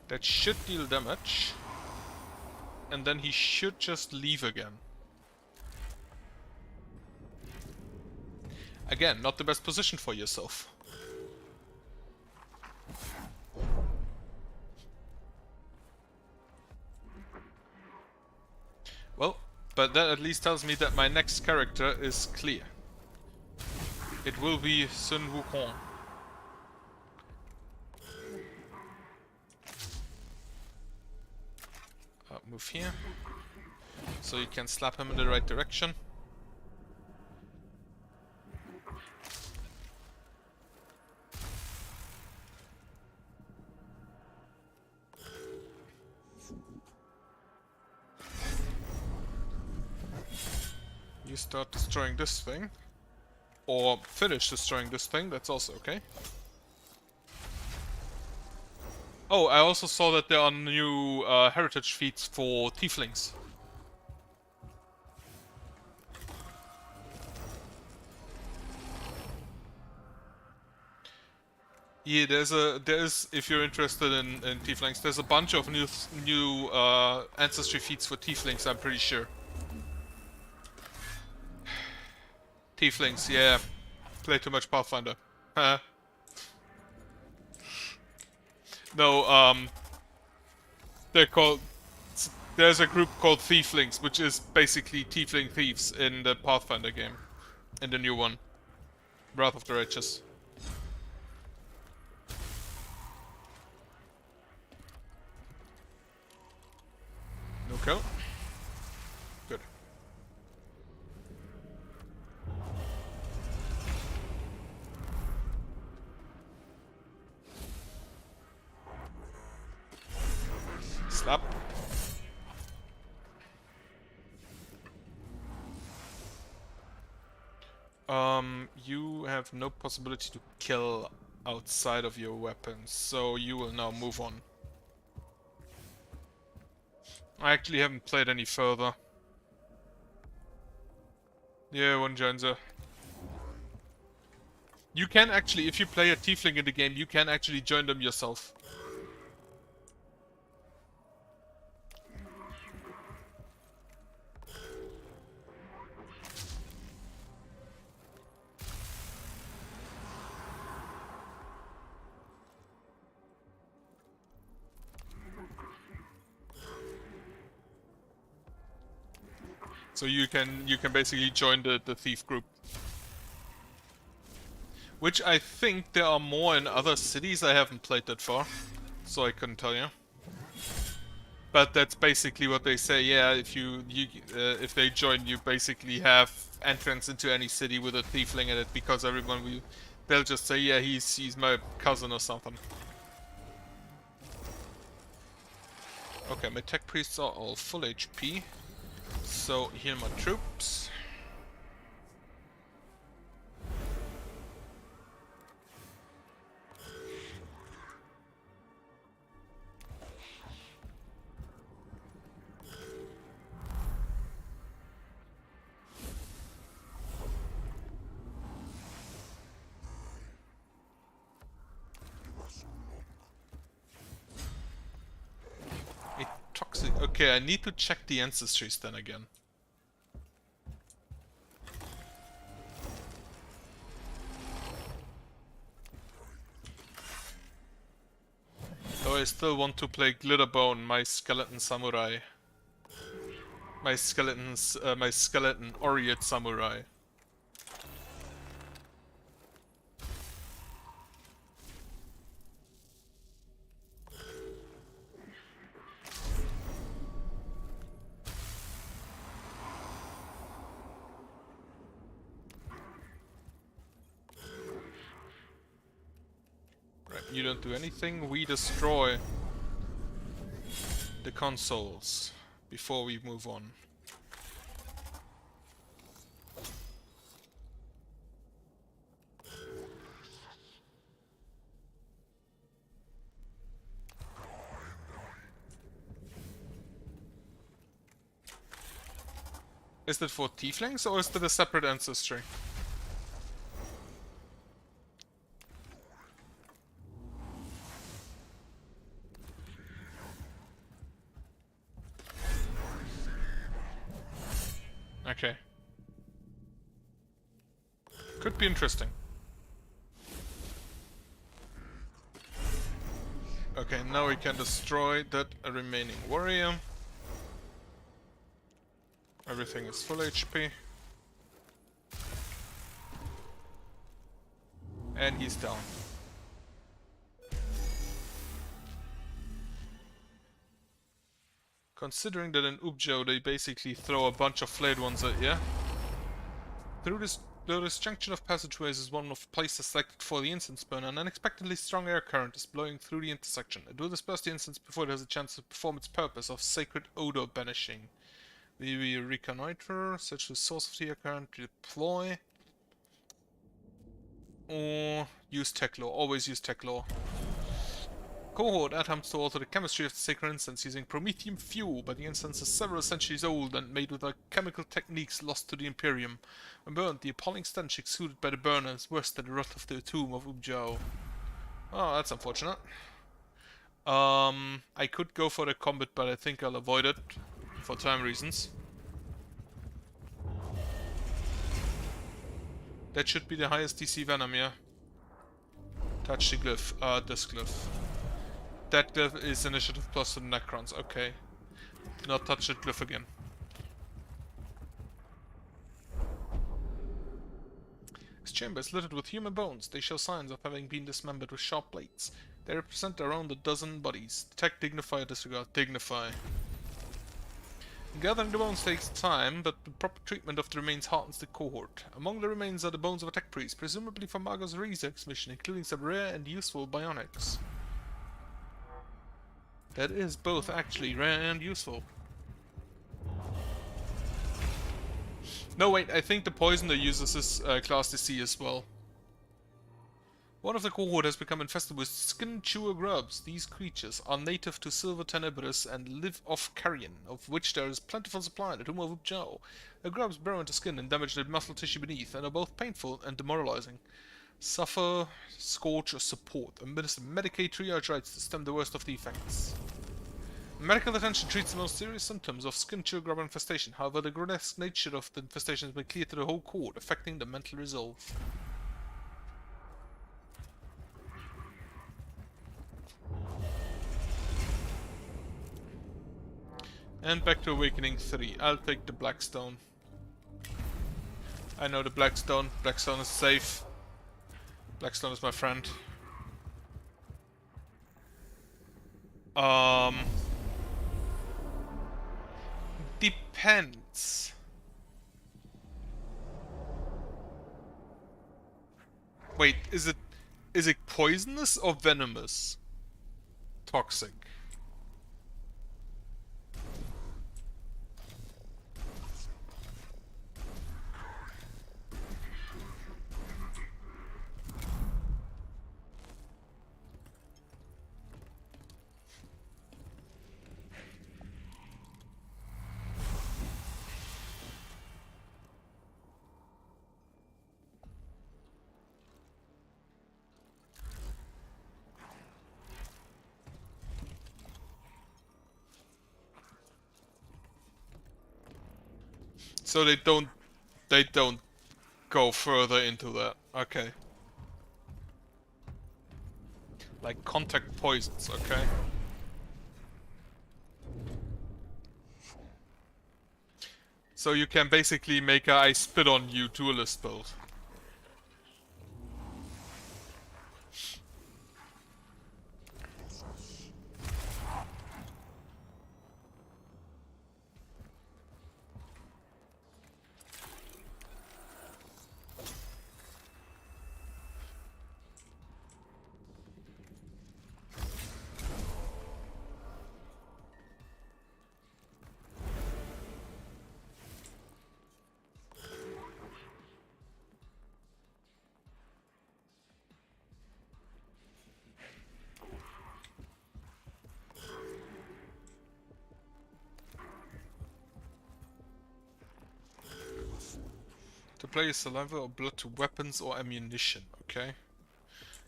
That should deal damage. And then he should just leave again. Again, not the best position for yourself. Well, but that at least tells me that my next character is clear. It will be Sun Wukong. Move here. So you can slap him in the right direction. You start destroying this thing. Or finish destroying this thing, that's also okay. Oh, I also saw that there are new heritage feats for tieflings. Yeah, there's if you're interested in tieflings, there's a bunch of new ancestry feats for tieflings, I'm pretty sure. Tieflings, yeah. Play too much Pathfinder. Huh. No, they're called... There's a group called Thieflings, which is basically tiefling thieves in the Pathfinder game. In the new one. Wrath of the Righteous. No kill. Good. Slap. You have no possibility to kill outside of your weapons, so you will now move on. I actually haven't played any further. Yeah, one Janzer. You can actually, if you play a tiefling in the game, you can actually join them yourself. So you can basically join the thief group. Which I think there are more in other cities. I haven't played that far, so I couldn't tell you. But that's basically what they say. Yeah, if they join, you basically have entrance into any city with a tiefling in it, because they'll just say, yeah, he's my cousin or something. Okay, my tech priests are all full HP. So, heal my troops. Okay, I need to check the ancestries then again. Though I still want to play Glitterbone, my skeleton samurai. My skeleton Oriate samurai. Right, you don't do anything, we destroy the consoles before we move on. Is that for tieflings or is that a separate ancestry? Okay. Could be interesting. Okay, now we can destroy that remaining warrior. Everything is full HP. And he's down. Considering that in Ubjo they basically throw a bunch of flayed ones at you. Though this junction of passageways is one of places selected for the incense burn, an unexpectedly strong air current is blowing through the intersection. It will disperse the incense before it has a chance to perform its purpose of sacred odor banishing. We reconnoiter, search the source of the air current, deploy, or use tech law. Always use tech law. Cohort attempts to alter the chemistry of the sacred incense using promethium fuel, but the incense is several centuries old and made with chemical techniques lost to the Imperium. When burned, the appalling stench exuded by the burner is worse than the rot of the tomb of Ubjo. Oh, that's unfortunate. I could go for the combat, but I think I'll avoid it for time reasons. That should be the highest DC Venom, yeah. Touch the glyph. This glyph. That glyph is initiative plus to the Necrons. Okay. Do not touch that glyph again. This chamber is littered with human bones. They show signs of having been dismembered with sharp blades. They represent around a dozen bodies. Detect, dignify, disregard. Dignify. Gathering the bones takes time, but the proper treatment of the remains heartens the cohort. Among the remains are the bones of a tech priest, presumably from Margot's Research mission, including some rare and useful bionics. That is both actually rare and useful. No, wait, I think the poison they uses is class DC as well. One of the cohort has become infested with skin-chewer grubs. These creatures are native to Silver Tenebris and live off carrion, of which there is plentiful supply in the Tomb of Ubjo. The grubs burrow into skin and damage the muscle tissue beneath, and are both painful and demoralizing. Suffer, scorch, or support. Administer Medicaid triage rites to stem the worst of the effects. Medical attention treats the most serious symptoms of skin-chewer grub infestation. However, the grotesque nature of the infestation has been clear to the whole cohort, affecting the mental resolve. And back to Awakening 3. I'll take the Blackstone. I know the Blackstone. Blackstone is safe. Blackstone is my friend. Depends. Wait, is it poisonous or venomous? Toxic. So they don't go further into that. Okay. Like contact poisons, okay? So you can basically make a I spit on you duelist build. To play saliva or blood to weapons or ammunition, okay?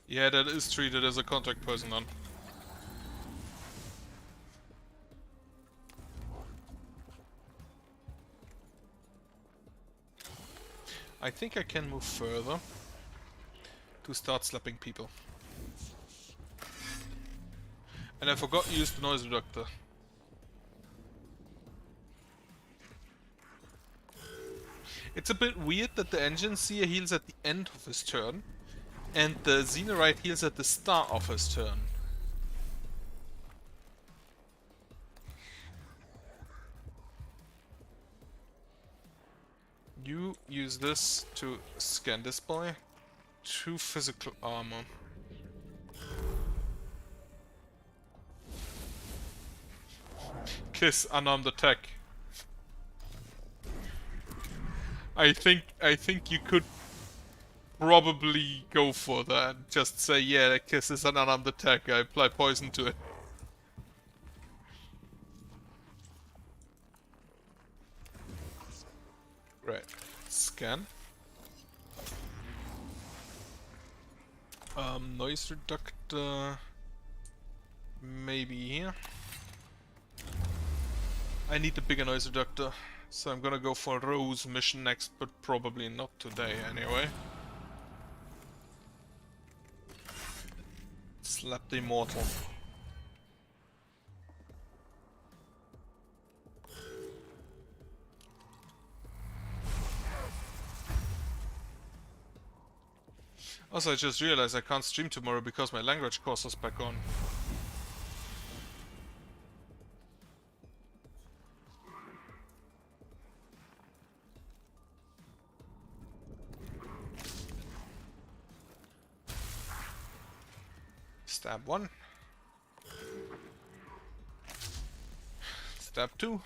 Yeah, that is treated as a contact poison then. I think I can move further to start slapping people. And I forgot to use the noise reductor. It's a bit weird that the Engine Seer heals at the end of his turn, and the Xenorite heals at the start of his turn. You use this to scan this boy. 2 physical armor. Kiss unarmed attack. I think you could probably go for that. Just say, yeah, that kiss is an unarmed attack. I apply poison to it. Right. Scan. Noise reductor. Maybe here. I need the bigger noise reductor. So I'm gonna go for Rose mission next, but probably not today anyway. Slap the Immortal. Also, I just realized I can't stream tomorrow because my language course is back on. Stab 1. Stab 2.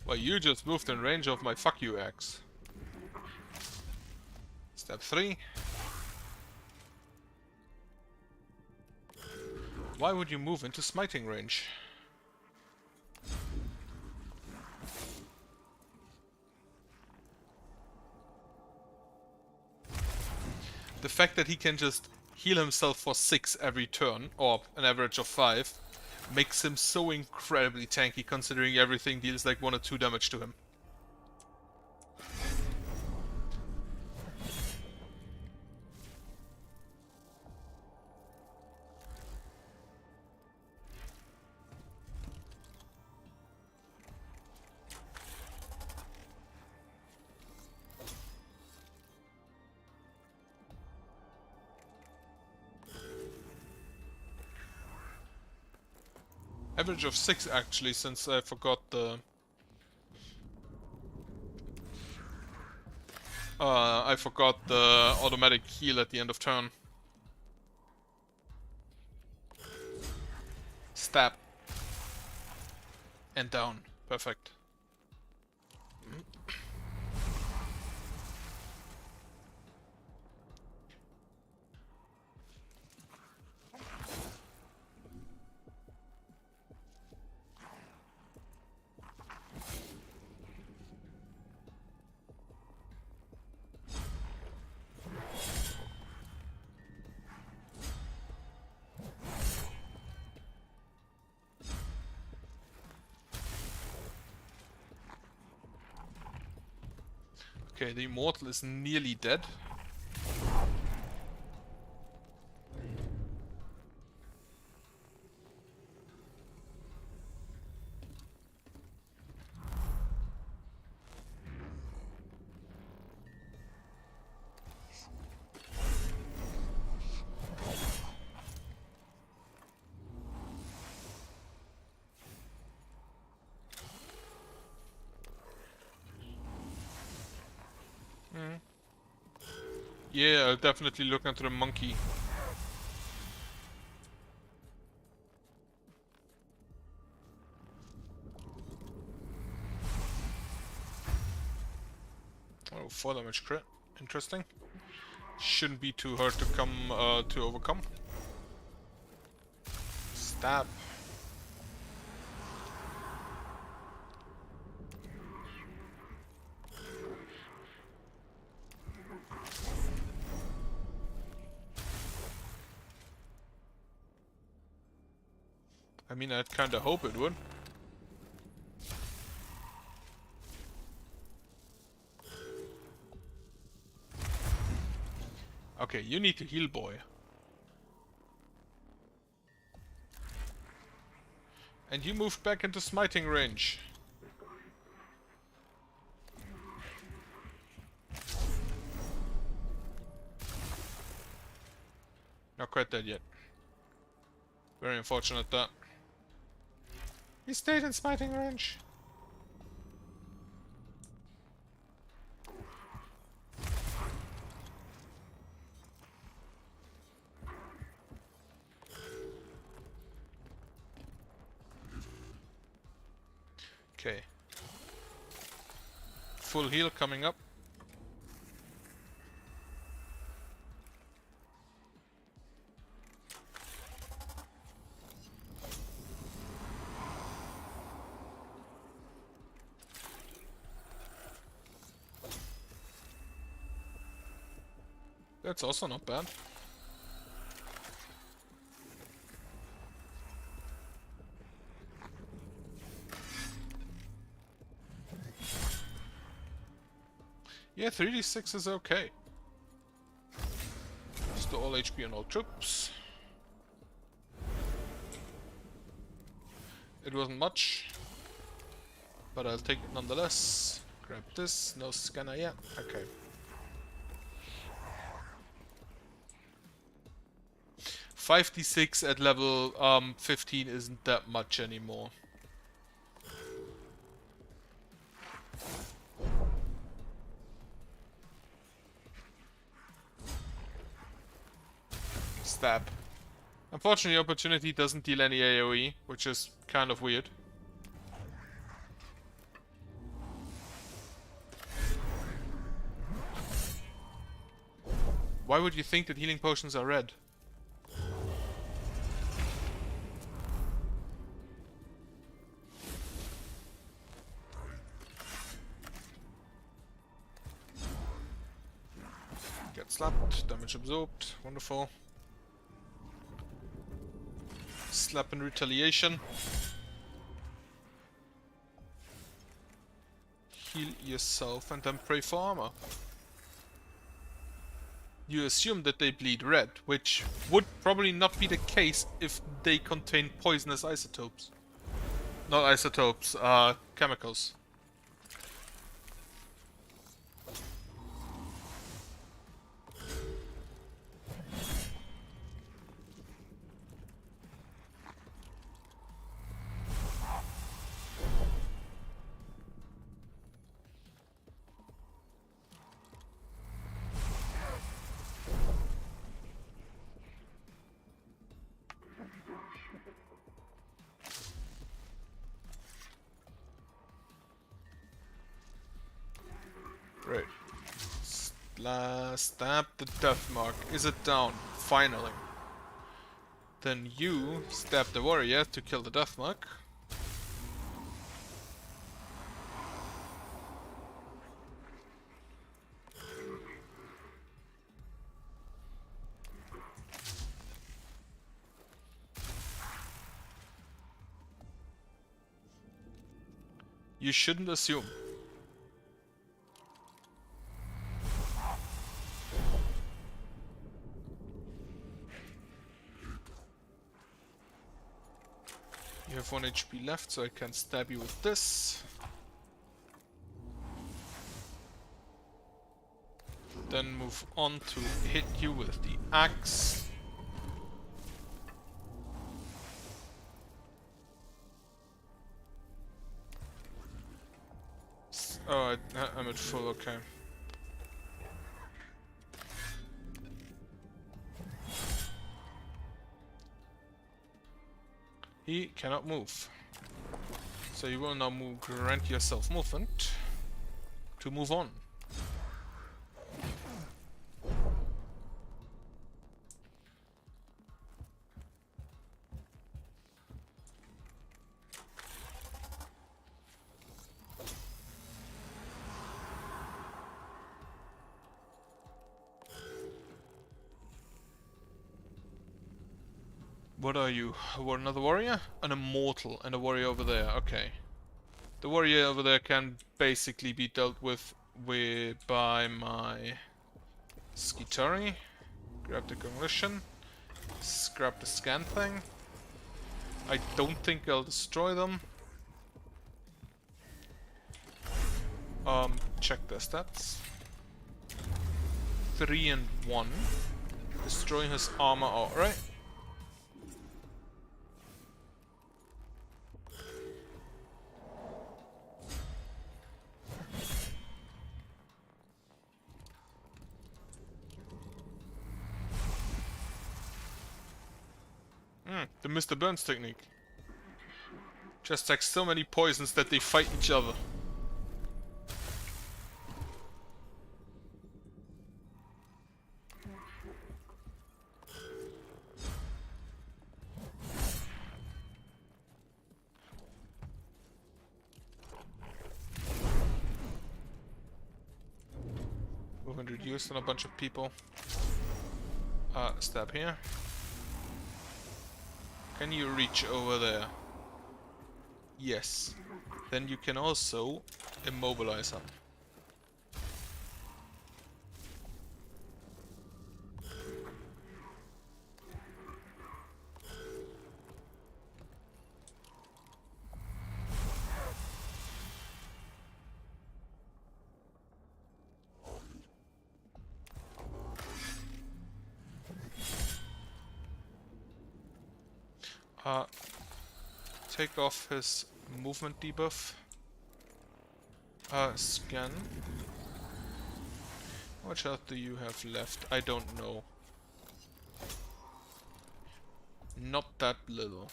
Well, you just moved in range of my fuck you axe. Stab 3. Why would you move into smiting range? The fact that he can just heal himself for 6 every turn, or an average of 5, makes him so incredibly tanky considering everything deals like 1 or 2 damage to him. Average of 6 actually, since I forgot the... I forgot the automatic heal at the end of turn. Stab. And down. Perfect. Okay, the Immortal is nearly dead. Yeah, I'll definitely look into the monkey. Oh, 4 damage crit. Interesting. Shouldn't be too hard to to overcome. Stab. I mean, I'd kinda hope it would. Okay, you need to heal, boy. And you moved back into smiting range. Not quite dead yet. Very unfortunate that. He stayed in smiting range. Okay. Full heal coming up. That's also not bad. Yeah, 3d6 is okay. Just all HP on all troops. It wasn't much, but I'll take it nonetheless. Grab this, no scanner yet. Okay. 5d6 at level 15 isn't that much anymore. Stab. Unfortunately, Opportunity doesn't deal any AoE, which is kind of weird. Why would you think that healing potions are red? Get slapped, damage absorbed, wonderful. Slap in retaliation. Heal yourself and then pray for armor. You assume that they bleed red, which would probably not be the case if they contain poisonous isotopes. Not isotopes, chemicals. Right. Stab the death mark. Is it down? Finally. Then you stab the warrior to kill the death mark. You shouldn't assume. You have 1 HP left, so I can stab you with this. Then move on to hit you with the axe. Oh, I'm at full, okay. He cannot move. So you will now grant yourself movement to move on. What are you? Another warrior? An immortal, and a warrior over there. Okay. The warrior over there can basically be dealt with by my Skitari. Grab the coalition. Grab the scan thing. I don't think I'll destroy them. Check their stats. 3 and 1. Destroying his armor outright. The Mr. Burns technique. Just like so many poisons that they fight each other. Movement reduced on a bunch of people. Stab here. Can you reach over there? Yes. Then you can also immobilize him. Take off his movement debuff. Scan. How much health do you have left? I don't know. Not that little.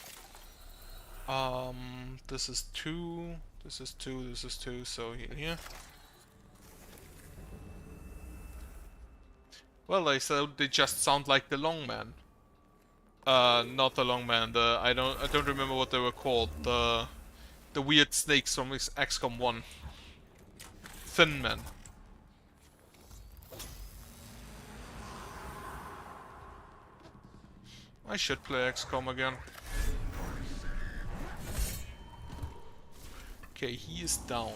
This is 2, this is 2, this is 2, so here. Well, they just sound like the long man. Not the long man. I don't remember what they were called. The weird snakes from XCOM 1. Thin man. I should play XCOM again. Okay, he is down.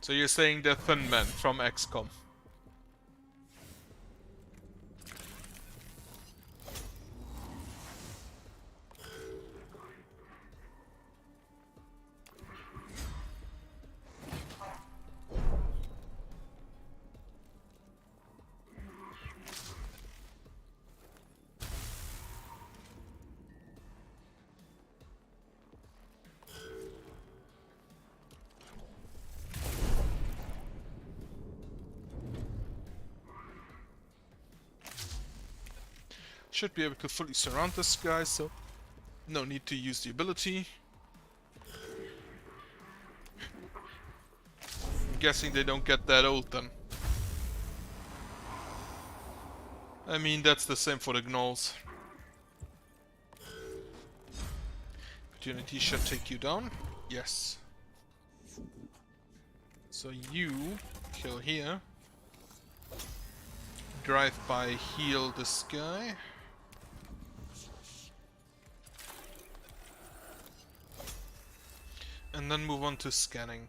So you're saying the Thin Man from XCOM? Should be able to fully surround this guy, so no need to use the ability. I'm guessing they don't get that old then. I mean, that's the same for the gnolls. Opportunity should take you down. Yes. So you kill here. Drive by, heal this guy. And then move on to scanning.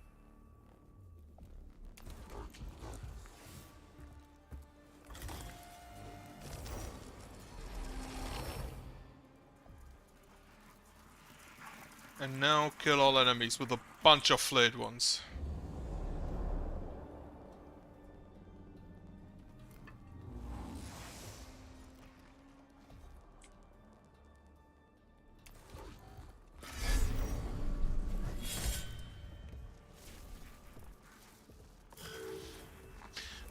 And now kill all enemies with a bunch of flayed ones.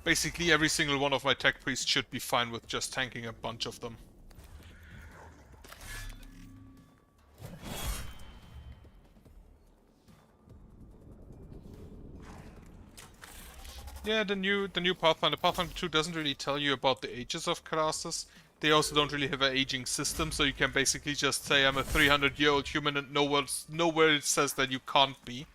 Basically, every single one of my tech priests should be fine with just tanking a bunch of them. Yeah, the new Pathfinder. Pathfinder 2 doesn't really tell you about the ages of classes. They also don't really have an aging system, so you can basically just say I'm a 300-year-old human and nowhere it says that you can't be.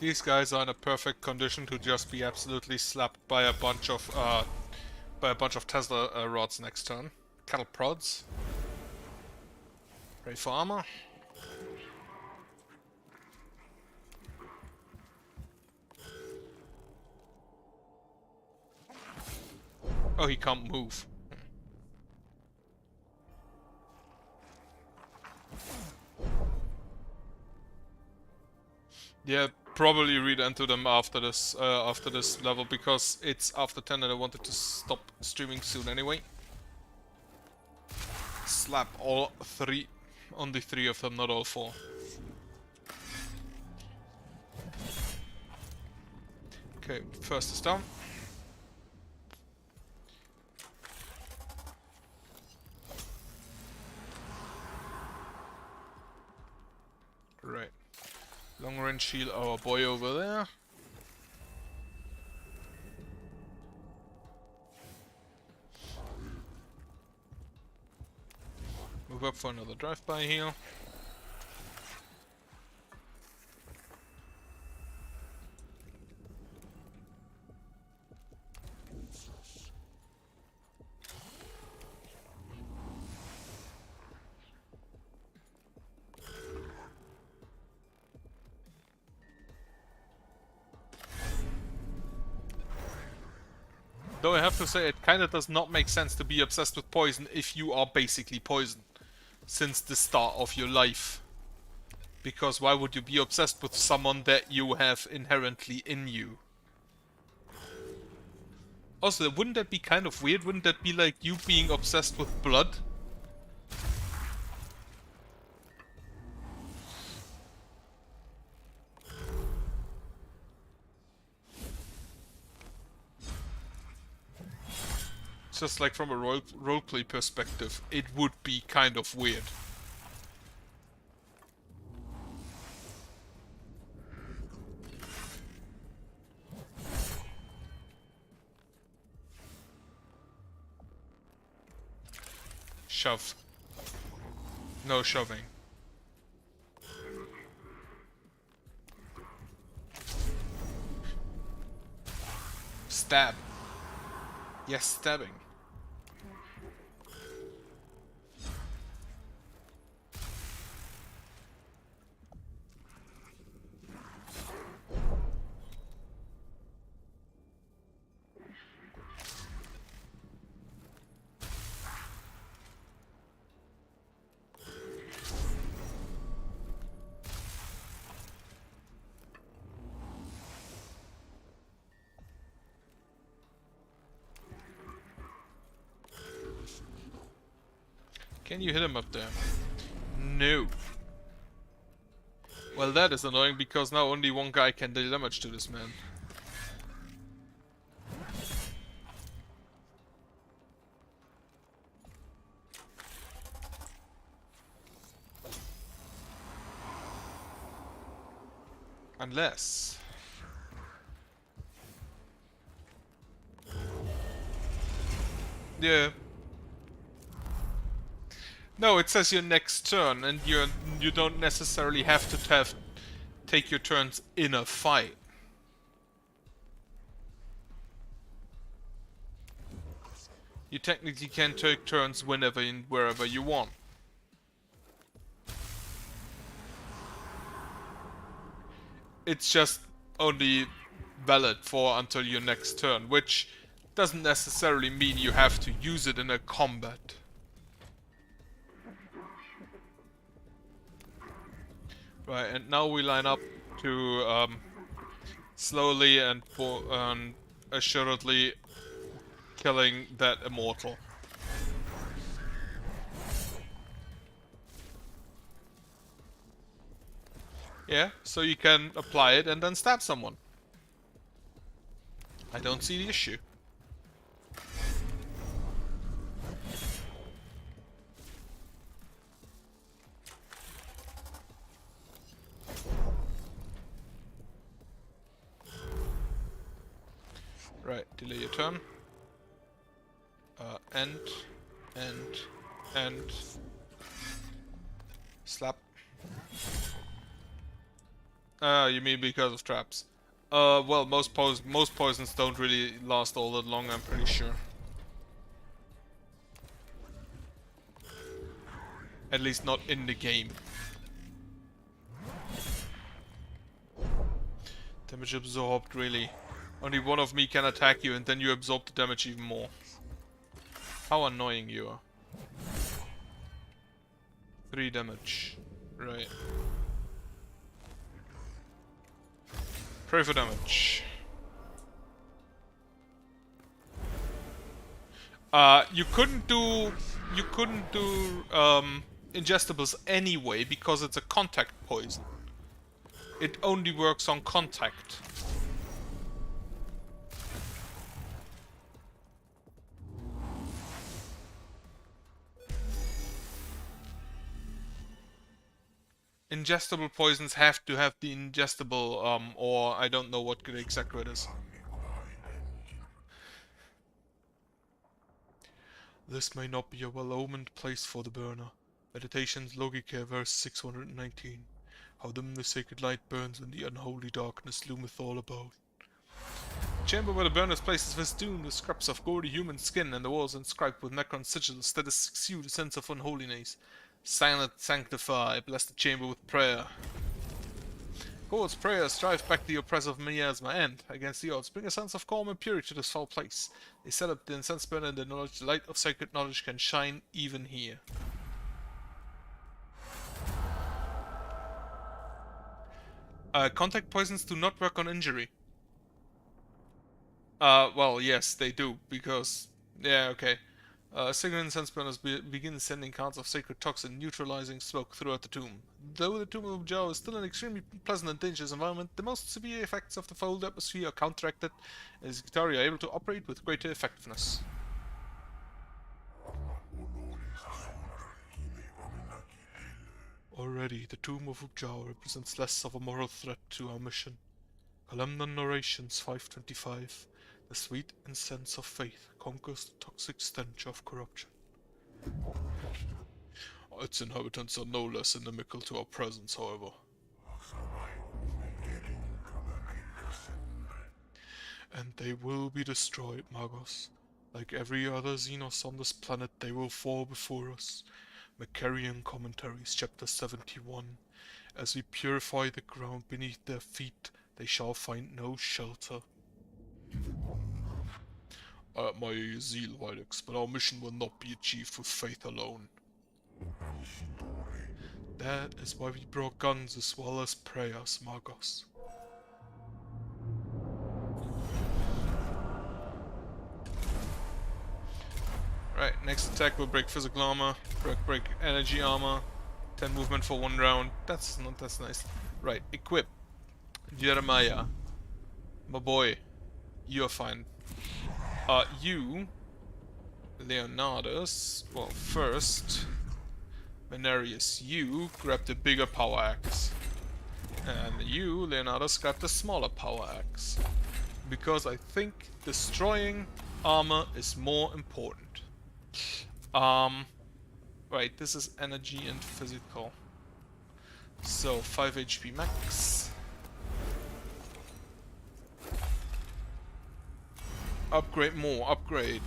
These guys are in a perfect condition to just be absolutely slapped by a bunch of Tesla rods next turn. Cattle prods. Pray for armor. Oh, he can't move. Yeah, probably read into them after this level, because it's after 10 and I wanted to stop streaming soon anyway. Slap all three, only 3 of them, not all 4. Okay, first is down. Right. Long range shield our boy over there. Move up for another drive-by here. Though I have to say, it kinda does not make sense to be obsessed with poison if you are basically poison since the start of your life. Because why would you be obsessed with someone that you have inherently in you? Also, wouldn't that be kind of weird? Wouldn't that be like you being obsessed with blood? Just like from a roleplay perspective, it would be kind of weird. Shove. No shoving. Stab. Yes, stabbing. Can you hit him up there? No. Well, that is annoying because now only one guy can deal damage to this man. Unless... Yeah. No, it says your next turn, and you don't necessarily have to take your turns in a fight. You technically can take turns whenever and wherever you want. It's just only valid for until your next turn, which doesn't necessarily mean you have to use it in a combat. Right, and now we line up to slowly and assuredly killing that immortal. Yeah, so you can apply it and then stab someone. I don't see the issue. Right, delay your turn. And slap. You mean because of traps? Well, most poisons don't really last all that long, I'm pretty sure. At least not in the game. Damage absorbed, really. Only one of me can attack you and then you absorb the damage even more. How annoying you are. 3 damage. Right. Pray for damage. You couldn't do ingestibles anyway because it's a contact poison. It only works on contact. Ingestible poisons have to have the ingestible, or I don't know what the exact word is. This may not be a well-omened place for the burner. Meditations Logica, verse 619. How dim the sacred light burns when the unholy darkness loometh all about. The chamber where the burner is placed is festooned with scraps of gory human skin, and the walls inscribed with necron sigils that exude a sense of unholiness. Silent sanctify, bless the chamber with prayer. God's prayers drive back the oppressive miasma and, against the odds, bring a sense of calm and purity to this foul place. They set up the incense burner and the light of sacred knowledge can shine even here. Contact poisons do not work on injury. Well, yes, they do, because... yeah, okay. Sacred incense burners begin sending clouds of sacred toxin, neutralizing smoke throughout the tomb. Though the tomb of Jao is still an extremely pleasant and dangerous environment, the most severe effects of the foul atmosphere are counteracted, as Gitaria are able to operate with greater effectiveness. Already, the tomb of Ujao represents less of a moral threat to our mission. Kalamnan Narrations 525. The sweet incense of faith conquers the toxic stench of corruption. Its inhabitants are no less inimical to our presence, however. And they will be destroyed, Magos. Like every other Xenos on this planet, they will fall before us. Macarian Commentaries, Chapter 71. As we purify the ground beneath their feet, they shall find no shelter. I admire your zeal, Vilex, but our mission will not be achieved with faith alone. That is why we brought guns as well as prayers, Magos. Right, next attack will break physical armor, break energy armor, 10 movement for 1 round. That's nice. Right, equip. Jeremiah. My boy. You're fine. You, Leonardus, well, first, Venarius, you grab the bigger power axe. And you, Leonardus, grab the smaller power axe. Because I think destroying armor is more important. Right, this is energy and physical. So, 5 HP max. Upgrade more, upgrade.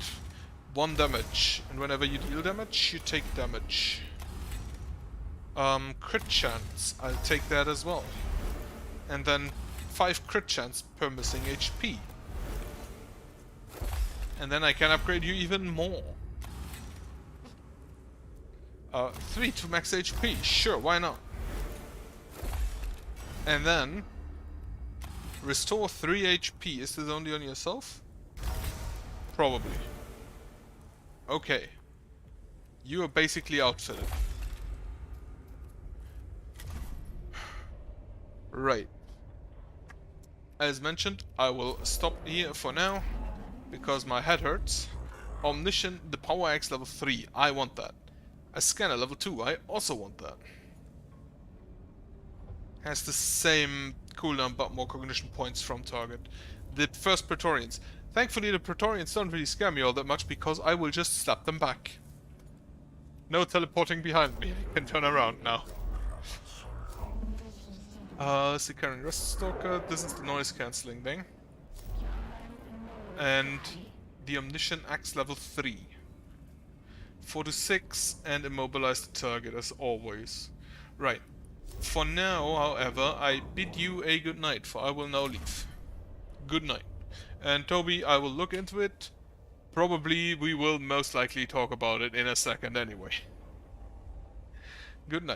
1 damage, and whenever you deal damage, you take damage. Crit chance, I'll take that as well. And then 5 crit chance per missing HP. And then I can upgrade you even more. 3 to max HP, sure, why not? And then restore 3 HP. Is this only on yourself? Probably. Okay. You are basically outfitted. Right. As mentioned, I will stop here for now because my head hurts. Omniscient, the power axe level 3. I want that. A scanner level 2. I also want that. Has the same cooldown but more cognition points from target. The first Praetorians. Thankfully the Praetorians don't really scare me all that much because I will just slap them back. No teleporting behind me. I can turn around now. Sicarian Rust Stalker. This is the noise cancelling thing. And the Omniscient Axe level 3. 4 to 6 and immobilize the target as always. Right. For now, however, I bid you a good night, for I will now leave. Good night. And Toby, I will look into it. Probably we will most likely talk about it in a second anyway. Good night.